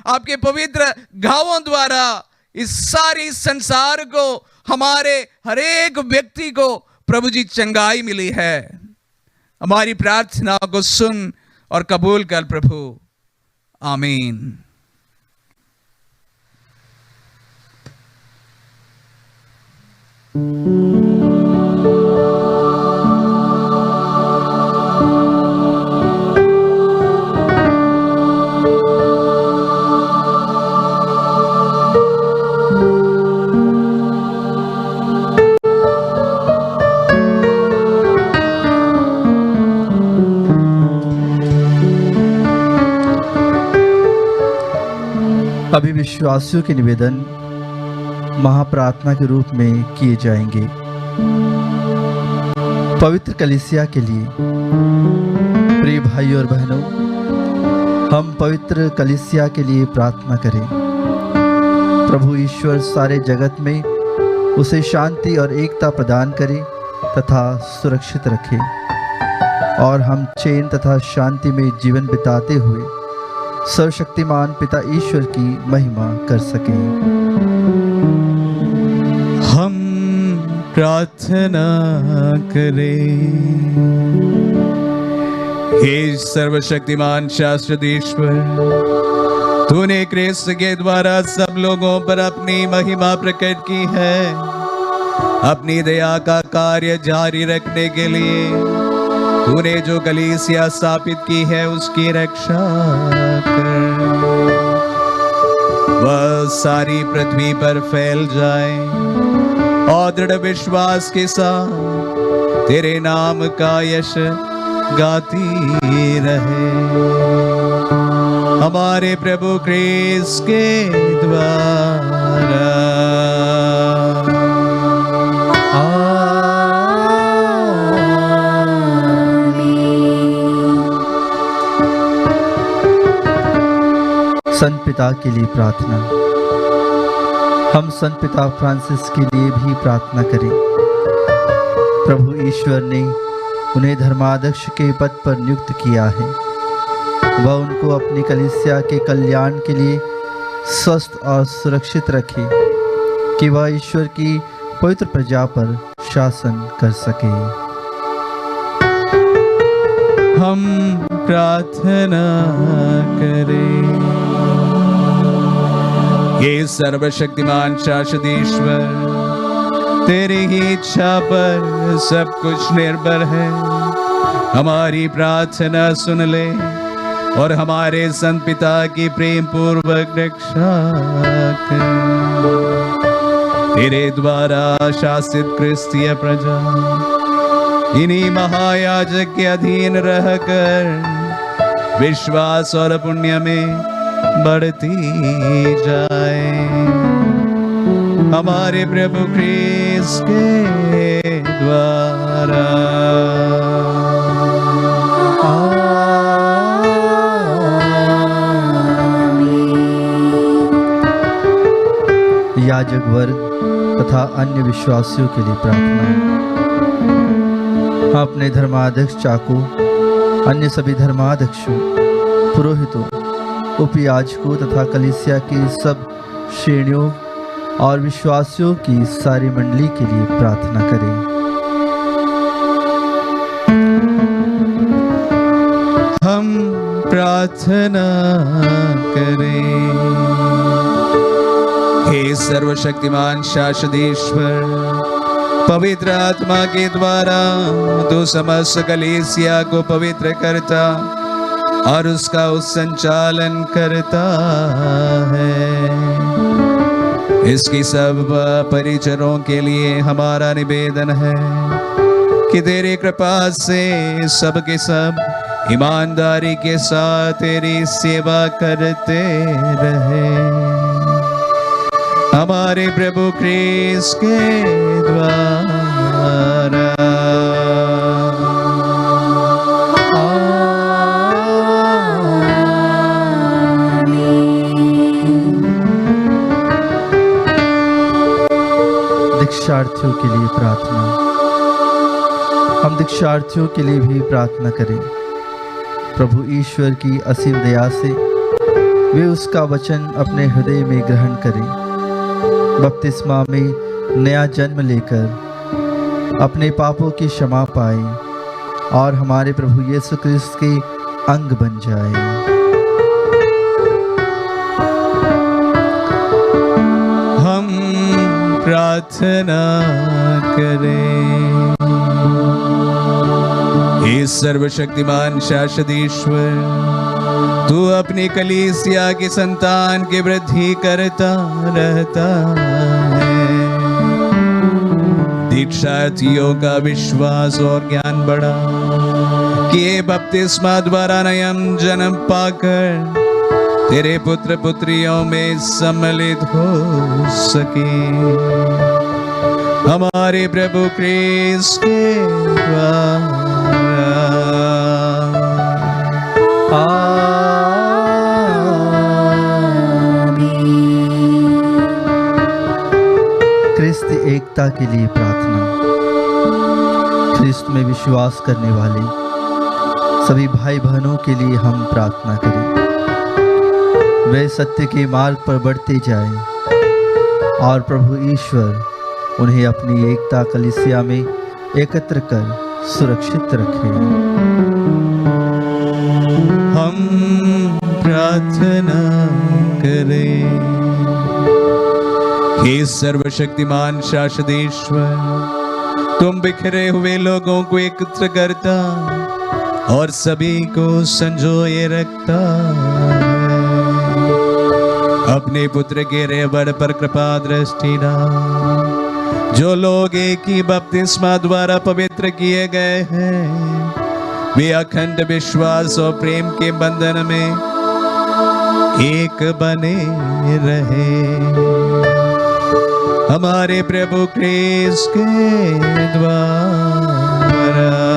आपके पवित्र घावों द्वारा इस सारी संसार को, हमारे हर एक व्यक्ति को प्रभु जी चंगाई मिली है। हमारी प्रार्थना को सुन और कबूल कर प्रभु। आमीन। अभी विश्वासियों के निवेदन महाप्रार्थना के रूप में किए जाएंगे। पवित्र कलीसिया के लिए प्रिय भाइयों और बहनों, हम पवित्र कलीसिया के लिए प्रार्थना करें। प्रभु ईश्वर सारे जगत में उसे शांति और एकता प्रदान करे तथा सुरक्षित रखे। और हम चैन तथा शांति में जीवन बिताते हुए सर्वशक्तिमान पिता ईश्वर की महिमा कर सकें। हम प्रार्थना करें। हे सर्वशक्तिमान शाश्वतीश्वर, तूने क्रिस्त के द्वारा सब लोगों पर अपनी महिमा प्रकट की है। अपनी दया का कार्य जारी रखने के लिए तूने जो कलीसिया स्थापित की है उसकी रक्षा कर। वह सारी पृथ्वी पर फैल जाए और दृढ़ विश्वास के साथ तेरे नाम का यश गाती रहे। हमारे प्रभु क्रिस्त के द्वारा। संत पिता के लिए प्रार्थना। हम संत पिता फ्रांसिस के लिए भी प्रार्थना करें। प्रभु ईश्वर ने उन्हें धर्माध्यक्ष के पद पर नियुक्त किया है। वह उनको अपनी कलीसिया के कल्याण के लिए स्वस्थ और सुरक्षित रखे कि वह ईश्वर की पवित्र प्रजा पर शासन कर सके। हम प्रार्थना करें। हे सर्वशक्तिमान शाश्वतीश्वर, तेरी ही इच्छा पर सब कुछ निर्भर है। हमारी प्रार्थना सुन ले और हमारे संत पिता की प्रेम पूर्वक रक्षा कर। तेरे द्वारा शासित क्रिस्तीय प्रजा इन्हीं महायाजक के अधीन रहकर विश्वास और पुण्य में बढ़ती जाए। हमारे प्रभु क्रिस्त के द्वारा। याजक वर्ग तथा अन्य विश्वासियों के लिए प्रार्थना। अपने धर्माध्यक्ष चाकू, अन्य सभी धर्माध्यक्षों, पुरोहितों, उपयाजकों तथा कलीसिया की सब श्रेणियों और विश्वासियों की सारी मंडली के लिए प्रार्थना करें। हम प्रार्थना करें। हे सर्वशक्तिमान शाश्वतीश्वर, पवित्र आत्मा के द्वारा तू समस्त कलीसिया को पवित्र करता और उसका संचालन करता है। इसकी सब परिचरों के लिए हमारा निवेदन है कि तेरी कृपा से सब के सब ईमानदारी के साथ तेरी सेवा करते रहे। हमारे प्रभु क्रिस्त के द्वारा। दीक्षार्थियों के लिए प्रार्थना। हम दीक्षार्थियों के लिए भी प्रार्थना करें। प्रभु ईश्वर की असीम दया से वे उसका वचन अपने हृदय में ग्रहण करें, बपतिस्मा में नया जन्म लेकर अपने पापों की क्षमा पाए और हमारे प्रभु यीशु क्रिस्त के अंग बन जाए। हम प्रार्थना करें। हे सर्वशक्तिमान शाश्वतीश्वर, तू अपनी कलीसिया की संतान की वृद्धि करता रहता है। दीक्षार्थियों का विश्वास और ज्ञान बढ़ा कि ये बपतिस्मा द्वारा नयम जन्म पाकर तेरे पुत्र पुत्रियों में सम्मिलित हो सके। हमारे प्रभु क्रिस्त के द्वारा। क्रिस्त एकता के लिए प्रार्थना। क्रिस्त में विश्वास करने वाले सभी भाई बहनों के लिए हम प्रार्थना करें। वे सत्य के मार्ग पर बढ़ते जाएं और प्रभु ईश्वर उन्हें अपनी एकता कलीसिया में एकत्र कर सुरक्षित रखें। हम प्रार्थना करें। हे सर्वशक्तिमान शाश्वतेश्वर, तुम बिखरे हुए लोगों को एकत्र करता और सभी को संजोए रखता है। अपने पुत्र के रेवड़ पर कृपा दृष्टि डाल। जो लोग एक ही बपतिस्मा द्वारा पवित्र किए गए हैं, वे अखंड विश्वास और प्रेम के बंधन में एक बने रहे। हमारे प्रभु क्रिस्त के द्वारा।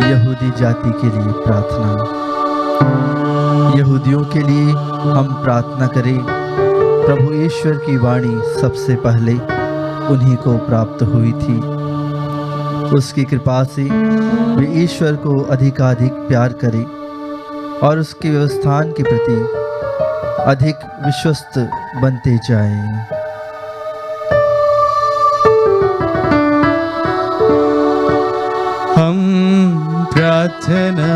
यहूदी जाति के लिए प्रार्थना। यहूदियों के लिए हम प्रार्थना करें। प्रभु ईश्वर की वाणी सबसे पहले उन्हीं को प्राप्त हुई थी। उसकी कृपा से वे ईश्वर को अधिकाधिक प्यार करें और उसके व्यवस्थान के प्रति अधिक विश्वस्त बनते जाएं। हम प्रार्थना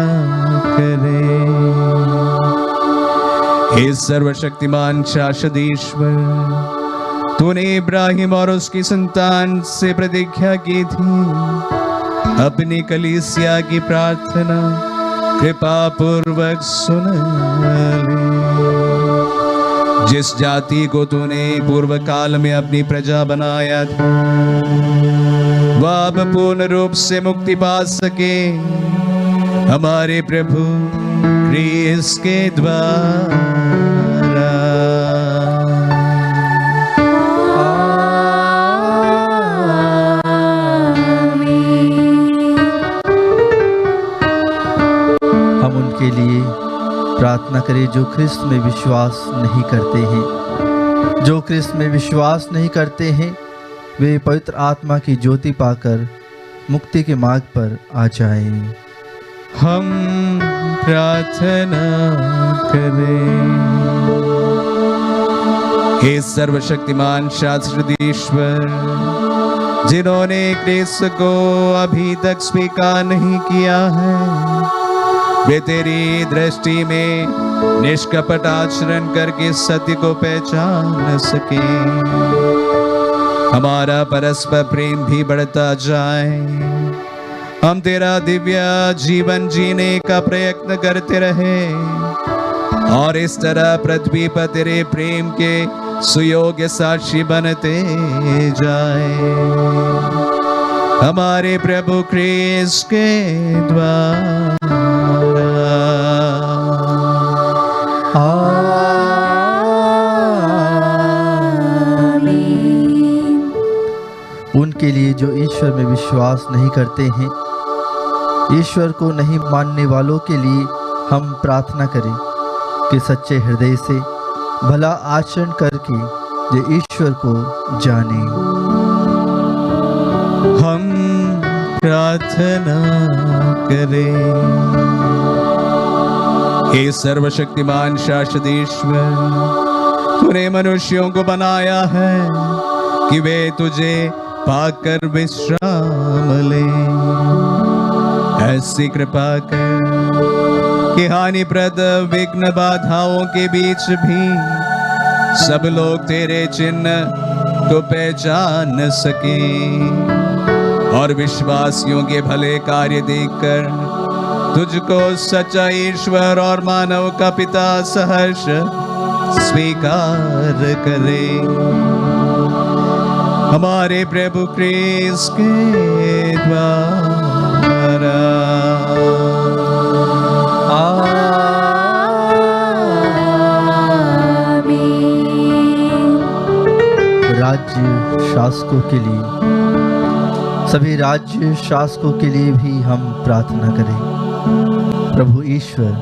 करें। हे सर्वशक्तिमान शाश्वतेश्वर, तूने इब्राहिम और उसकी संतान से प्रतिज्ञा की थी। अपनी कलीसिया की प्रार्थना कृपा पूर्वक सुन ले। जिस जाति को तूने पूर्व काल में अपनी प्रजा बनाया था, वह अब पूर्ण रूप से मुक्ति पा सके। हमारे प्रभु क्रिस्त के द्वारा। हम उनके लिए प्रार्थना करें जो ख्रिस्त में विश्वास नहीं करते हैं। जो ख्रिस्त में विश्वास नहीं करते हैं, वे पवित्र आत्मा की ज्योति पाकर मुक्ति के मार्ग पर आ जाएं। हम प्रार्थना करें। हे सर्वशक्तिमान शाश्वतेश्वर, जिन्होंने क्रिस्त को अभी तक स्वीकार नहीं किया है, वे तेरी दृष्टि में निष्कपट आचरण करके सत्य को पहचान सके। हमारा परस्पर प्रेम भी बढ़ता जाए। हम तेरा दिव्य जीवन जीने का प्रयत्न करते रहे और इस तरह पृथ्वी पर तेरे प्रेम के सुयोग्य साक्षी बनते जाए। हमारे प्रभु क्रिस्त के द्वारा। उनके लिए जो ईश्वर में विश्वास नहीं करते हैं, ईश्वर को नहीं मानने वालों के लिए हम प्रार्थना करें कि सच्चे हृदय से भला आचरण करके वे ईश्वर को जाने। हम प्रार्थना करें। हे सर्वशक्तिमान शाश्वतेश्वर, तूने मनुष्यों को बनाया है कि वे तुझे पाकर विश्राम ले। ऐसी कृपा कर कि हानिप्रद विघ्न बाधाओं के बीच भी सब लोग तेरे चिन्ह को पहचान सके और विश्वासियों के भले कार्य देखकर तुझको सच्चा ईश्वर और मानव का पिता सहर्ष स्वीकार करे। हमारे प्रभु क्रिस्त के द्वारा। राज्य शासकों के लिए, सभी राज्य शासकों के लिए भी हम प्रार्थना करें। प्रभु ईश्वर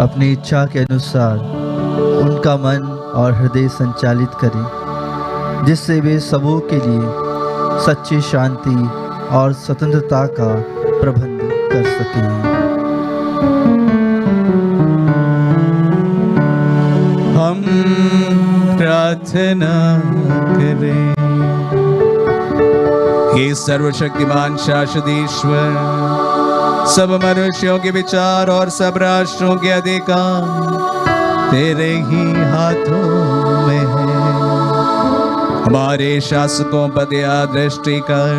अपनी इच्छा के अनुसार उनका मन और हृदय संचालित करे, जिससे वे सबों के लिए सच्ची शांति और स्वतंत्रता का प्रबंध कर सकें। हम प्रार्थना करें। हे सर्वशक्तिमान शाश्वत ईश्वर, सब मनुष्यों के विचार और सब राष्ट्रों के अधिकार तेरे ही हाथों में है। हमारे शासकों पर दया दृष्टि कर,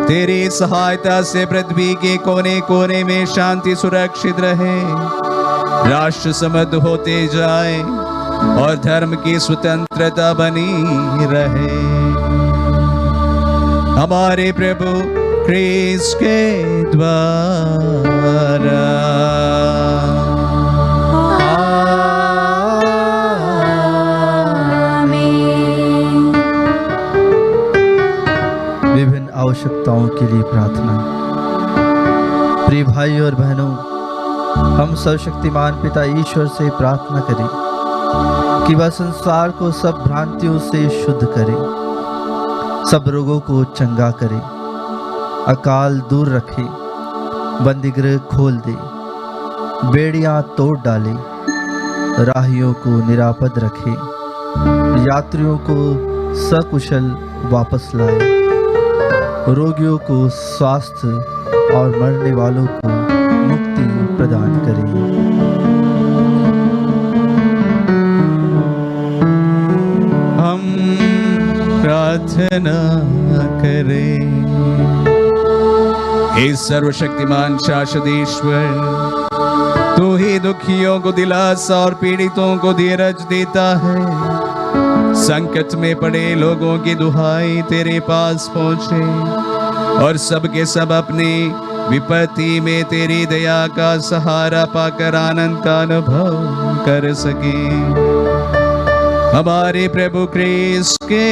तेरी सहायता से पृथ्वी के कोने कोने में शांति सुरक्षित रहे, राष्ट्र समृद्ध होते जाए और धर्म की स्वतंत्रता बनी रहे। हमारे प्रभु क्रिस्त के द्वारा। विभिन्न आवश्यकताओं के लिए प्रार्थना। प्रिय भाई और बहनों, हम सर्वशक्तिमान पिता ईश्वर से प्रार्थना करें कि वह संसार को सब भ्रांतियों से शुद्ध करे, सब रोगों को चंगा करे, अकाल दूर रखे, बंदीगृह खोल दे, बेड़ियां तोड़ डाले, राहियों को निरापद रखे, यात्रियों को सकुशल वापस लाए, रोगियों को स्वास्थ्य और मरने वालों को मुक्ति प्रदान करे। हम प्रार्थना करें। हे सर्वशक्तिमान शाश्वत ईश्वर, तू ही दुखियों को दिलासा और पीड़ितों को धीरज देता है। संकट में पड़े लोगों की दुहाई तेरे पास पहुंचे और सब के सब अपनी विपत्ति में तेरी दया का सहारा पाकर आनंद का अनुभव कर सके। हमारे प्रभु क्रिस्त के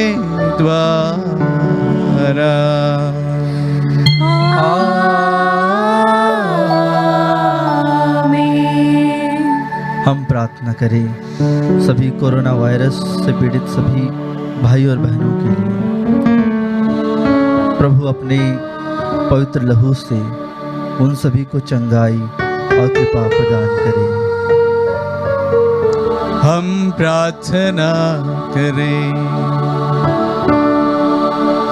द्वारा। हम प्रार्थना करें सभी कोरोना वायरस से पीड़ित सभी भाई और बहनों के लिए। प्रभु अपने पवित्र लहू से उन सभी को चंगाई और कृपा प्रदान करें। हम प्रार्थना करें।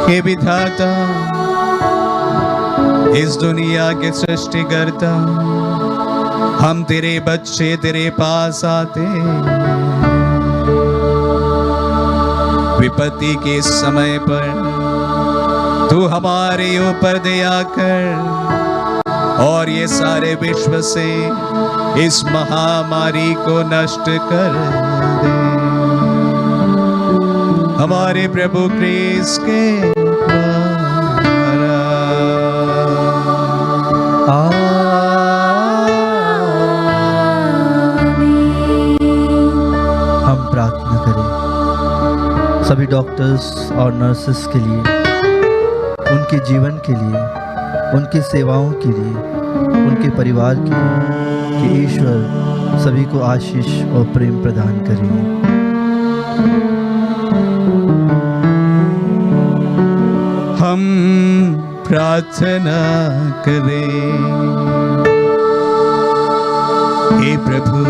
हे विधाता, इस दुनिया के सृष्टिकर्ता, हम तेरे बच्चे तेरे पास आते, विपत्ति के समय पर तू हमारे ऊपर दया कर और ये सारे विश्व से इस महामारी को नष्ट कर दे। हमारे प्रभु क्रिस्त के द्वारा। हम प्रार्थना करें सभी डॉक्टर्स और नर्सेस के लिए, उनके जीवन के लिए, उनकी सेवाओं के लिए, उनके परिवार के लिए, कि ईश्वर सभी को आशीष और प्रेम प्रदान करें। हम प्रार्थना करें। हे प्रभु,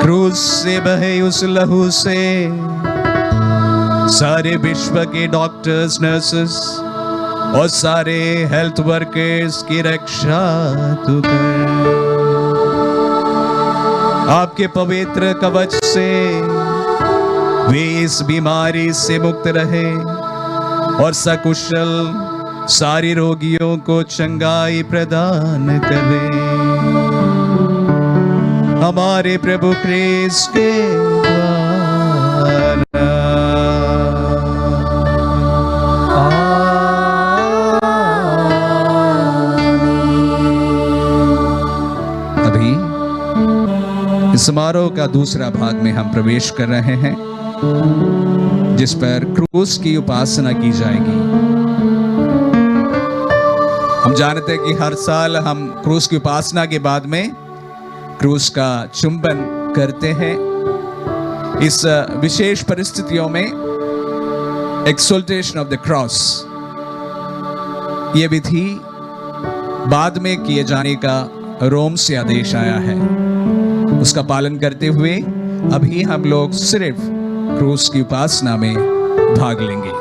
क्रूस से बहे उस लहू से सारे विश्व के डॉक्टर्स, नर्सेस और सारे हेल्थ वर्कर्स की रक्षा तू कर। आपके पवित्र कवच से वे इस बीमारी से मुक्त रहे और सकुशल सारी रोगियों को चंगाई प्रदान करें। हमारे प्रभु क्रिस्त के द्वारा। अभी इस समारोह का दूसरा भाग में हम प्रवेश कर रहे हैं, जिस पर क्रूस की उपासना की जाएगी। हम जानते हैं कि हर साल हम क्रूस की उपासना के बाद में क्रूस का चुंबन करते हैं। इस विशेष परिस्थितियों में एक्सोल्टेशन ऑफ द क्रॉस, यह विधि बाद में किए जाने का रोम से आदेश आया है। उसका पालन करते हुए अभी हम लोग सिर्फ क्रूस की उपासना में भाग लेंगे।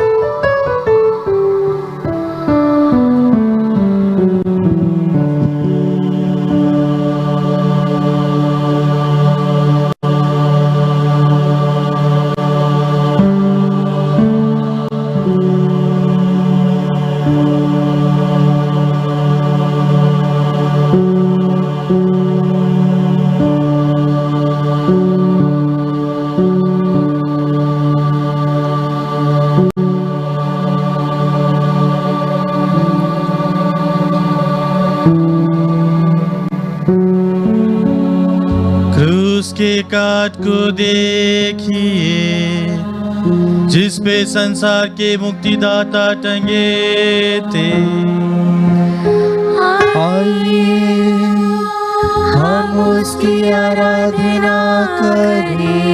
क्रूस के काट को देखिए, जिस पे संसार के मुक्तिदाता टंगे थे। आइए हम उसकी आराधना करें।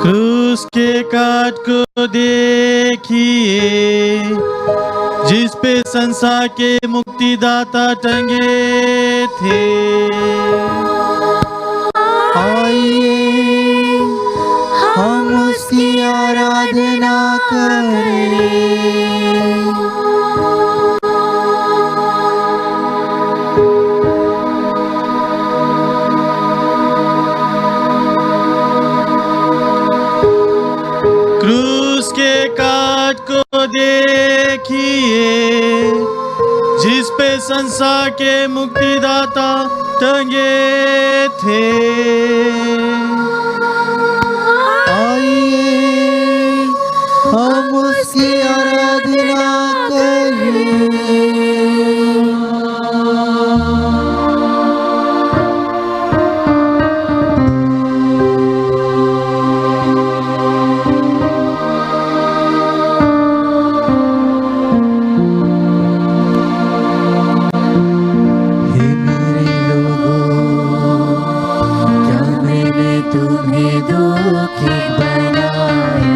क्रूस के काट को देखिए, जिस पे संसार के मुक्तिदाता टंगे थे। आइए हम उसकी आराधना करें। क्रूस के काट को देखिए, जिस पे संसार के मुक्तिदाता टंगे थे। आइए हम उसकी आराधना करें। हे मेरे लोगों, क्या मैंने तुम्हें दुखी बनाया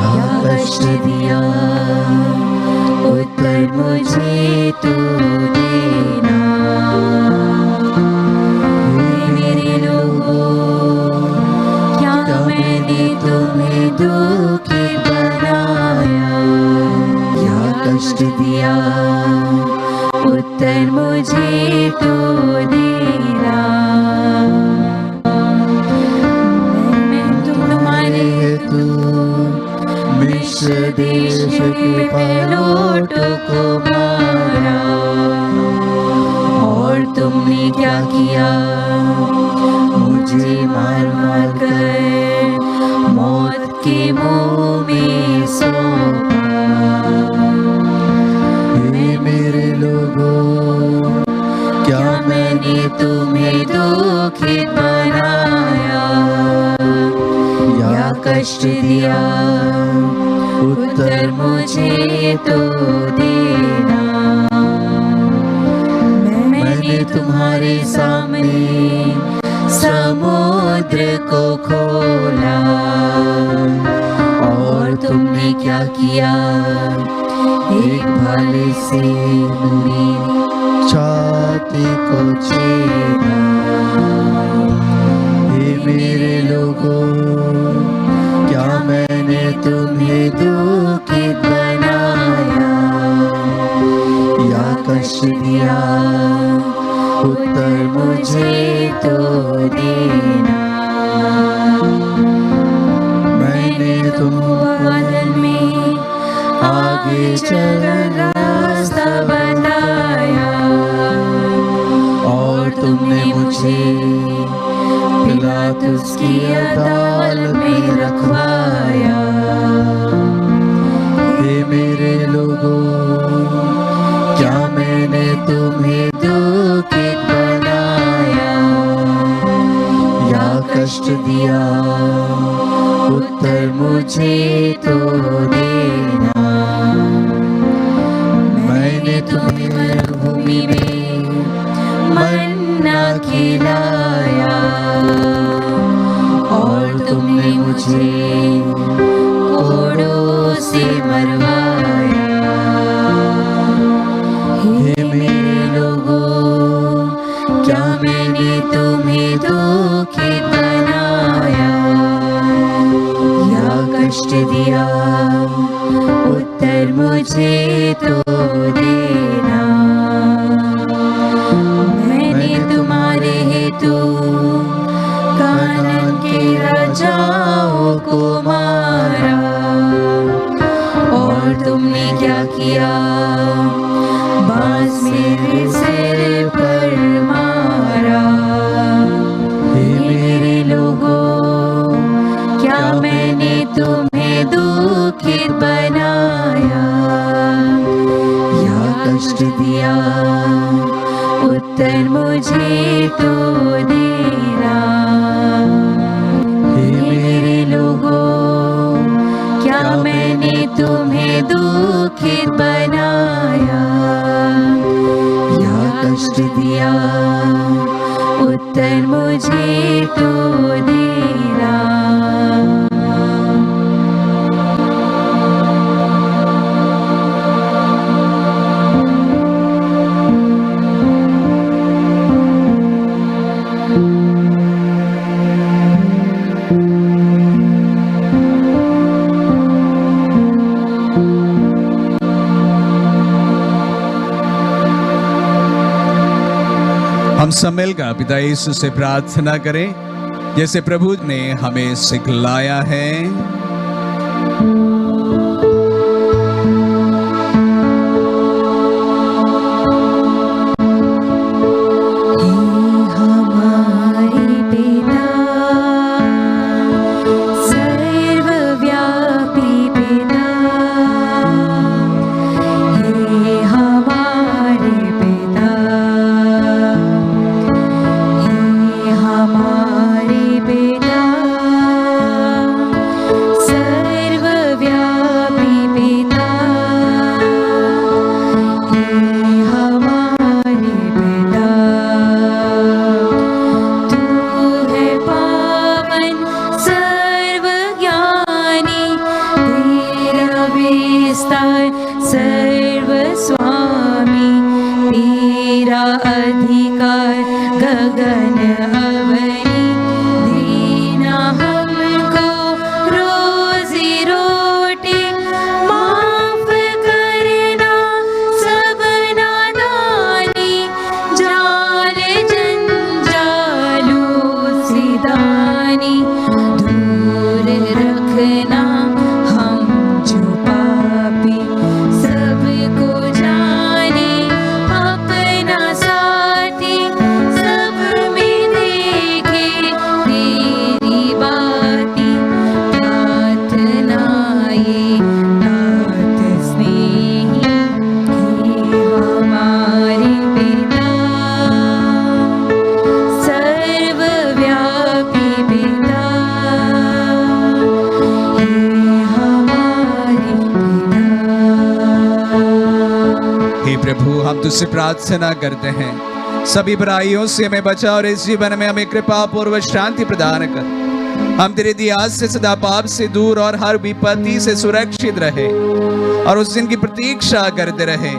या कष्ट दिया? उत्तर मुझे तो देना। हे मेरे लोगों, क्या मैंने तुम्हें दुखी बनाया या कष्ट दिया? उत्तर मुझे तो देना। मैं तुम्हारे हेतु मिस्र देश के पहलोटों को मारा, और तुमने क्या किया? मुझे मार मार कर मौत के मुंह में सौंपा। हे मेरे लोगों, क्या मैंने तुम्हें दुखित बनाया या कष्ट दिया? उत्तर मुझे तो देना। मैंने तुम्हारे सामने समुद्र को खोला, और तुमने क्या किया? एक भाले से मेरी छाती को छेदा। हे मेरे लोगों, क्या मैंने तुम्हें दुखित बनाया या कष्ट दिया? उत्तर मुझे तो देना। मैंने तुमको बादल में आगे चल रास्ता बताया, और तुमने मुझे पिलातुस की अदालत में रखवाया। हे मेरे लोगों, क्या मैंने तुम्हें दुखित बनाया या कष्ट दिया? तुम्हें मरुभूमि में मन्ना खिलाया और तुमने मुझे कोड़ों से मरवाया। हे मेरे लोगों, क्या मैंने तुम्हें दुखित बनाया या कष्ट दिया? उत्तर मुझे तो देना। मैंने तुम्हारे हेतु कानान के राजाओं को मारा और तुमने क्या किया? बांस मेरे सिर पर मारा। हे मेरे लोगों, क्या मैंने तुम्हें दुखित बनाया या कष्ट दिया? उत्तर मुझे तो देना। हे मेरे लोगों, क्या मैंने तुम्हें दुखित बनाया या कष्ट दिया? उत्तर मुझे तो देना। हम सब मिलकर पिता यीशु से प्रार्थना करें जैसे प्रभु ने हमें सिखलाया है। हम तुझसे प्रार्थना करते हैं, सभी बुराइयों से हमें बचा और इस जीवन में हमें कृपा पूर्वक शांति प्रदान कर। हम तेरे दिया से सदा पाप से दूर और हर विपत्ति से सुरक्षित रहे और उस दिन की प्रतीक्षा करते रहे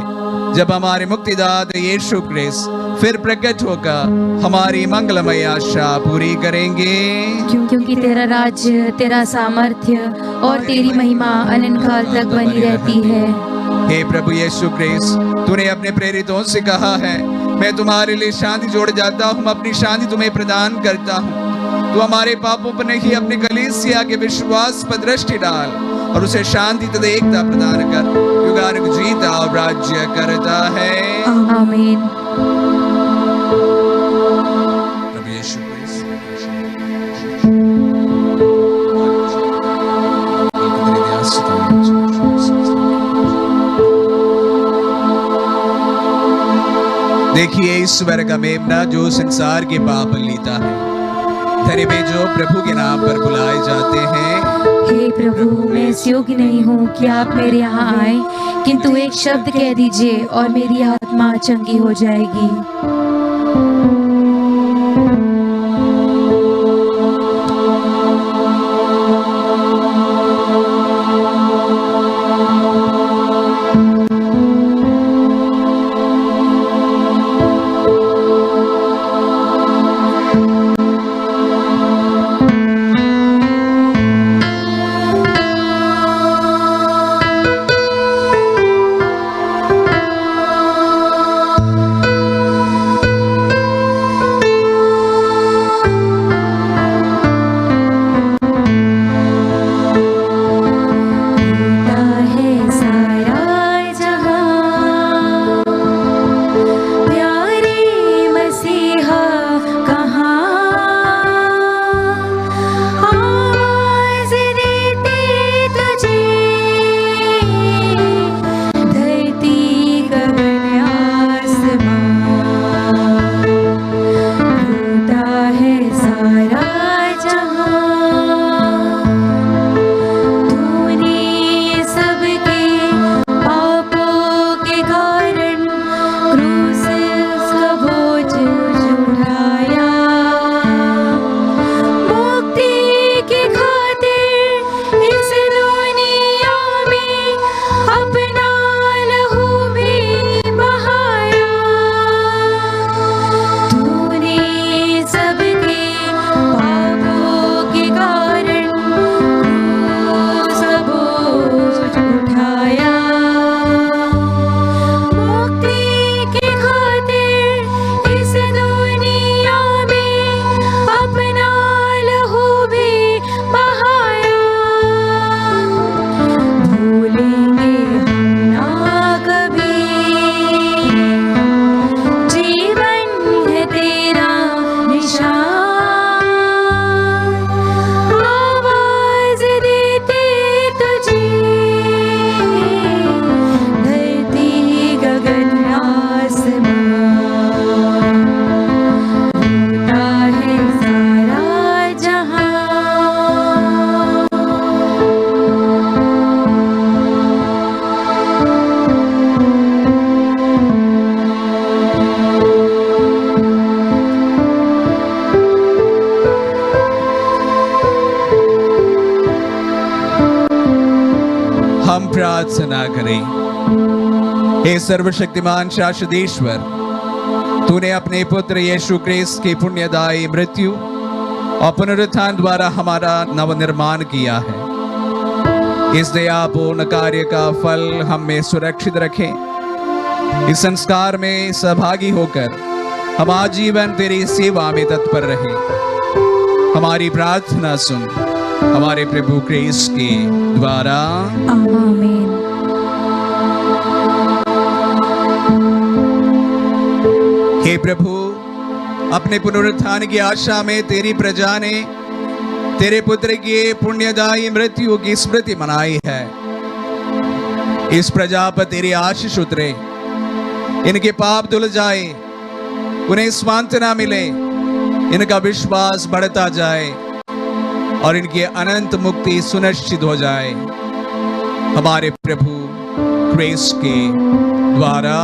जब हमारे मुक्तिदाता यीशु क्रिस्त फिर प्रकट होकर हमारी मंगलमय आशा पूरी करेंगे। क्योंकि तेरा राज्य, तेरा सामर्थ्य और तेरी महिमा अनंत काल तक बनी रहती है। हे प्रभु यीशु क्रिस्त, तूने अपने प्रेरितों से कहा है, मैं तुम्हारे लिए शांति जोड़ जाता हूँ, अपनी शांति तुम्हें प्रदान करता हूँ। तू हमारे पापों पर नहीं, अपने कलीसिया के विश्वास पर दृष्टि डाल और उसे शांति तथा एकता प्रदान कर। युगानुग जीता और राज्य करता है। आमीन। प्रभु यीशु क्रिस्त, देखिए ईश्वर का मेमना जो संसार के पाप लेता है। धर्मी जो प्रभु के नाम पर बुलाए जाते हैं हे प्रभु, मैं इस योग्य नहीं हूँ कि आप मेरे यहाँ आए, किंतु एक शब्द कह दीजिए और मेरी आत्मा चंगी हो जाएगी। हम प्रार्थना करें। हे सर्वशक्तिमान शाश्वतेश्वर, तूने अपने पुत्र यीशु क्रिस्त की पुण्यदायी मृत्यु और पुनरुत्थान द्वारा हमारा नवनिर्माण किया है। इस दयापूर्ण कार्य का फल हम में सुरक्षित रखें। इस संस्कार में सहभागी होकर हम आजीवन तेरी सेवा में तत्पर रहे। हमारी प्रार्थना सुन, हमारे प्रभु क्रिस्त के द्वारा। आमीन। हे प्रभु, अपने पुनरुत्थान की आशा में तेरी प्रजा ने तेरे पुत्र की पुण्यदायी मृत्यु की स्मृति मनाई है। इस प्रजा पर तेरी आशीष उतरे, इनके पाप धुल जाए, उन्हें सांत्वना मिले, इनका विश्वास बढ़ता जाए और इनकी अनंत मुक्ति सुनिश्चित हो जाए। हमारे प्रभु क्रिस्त के द्वारा।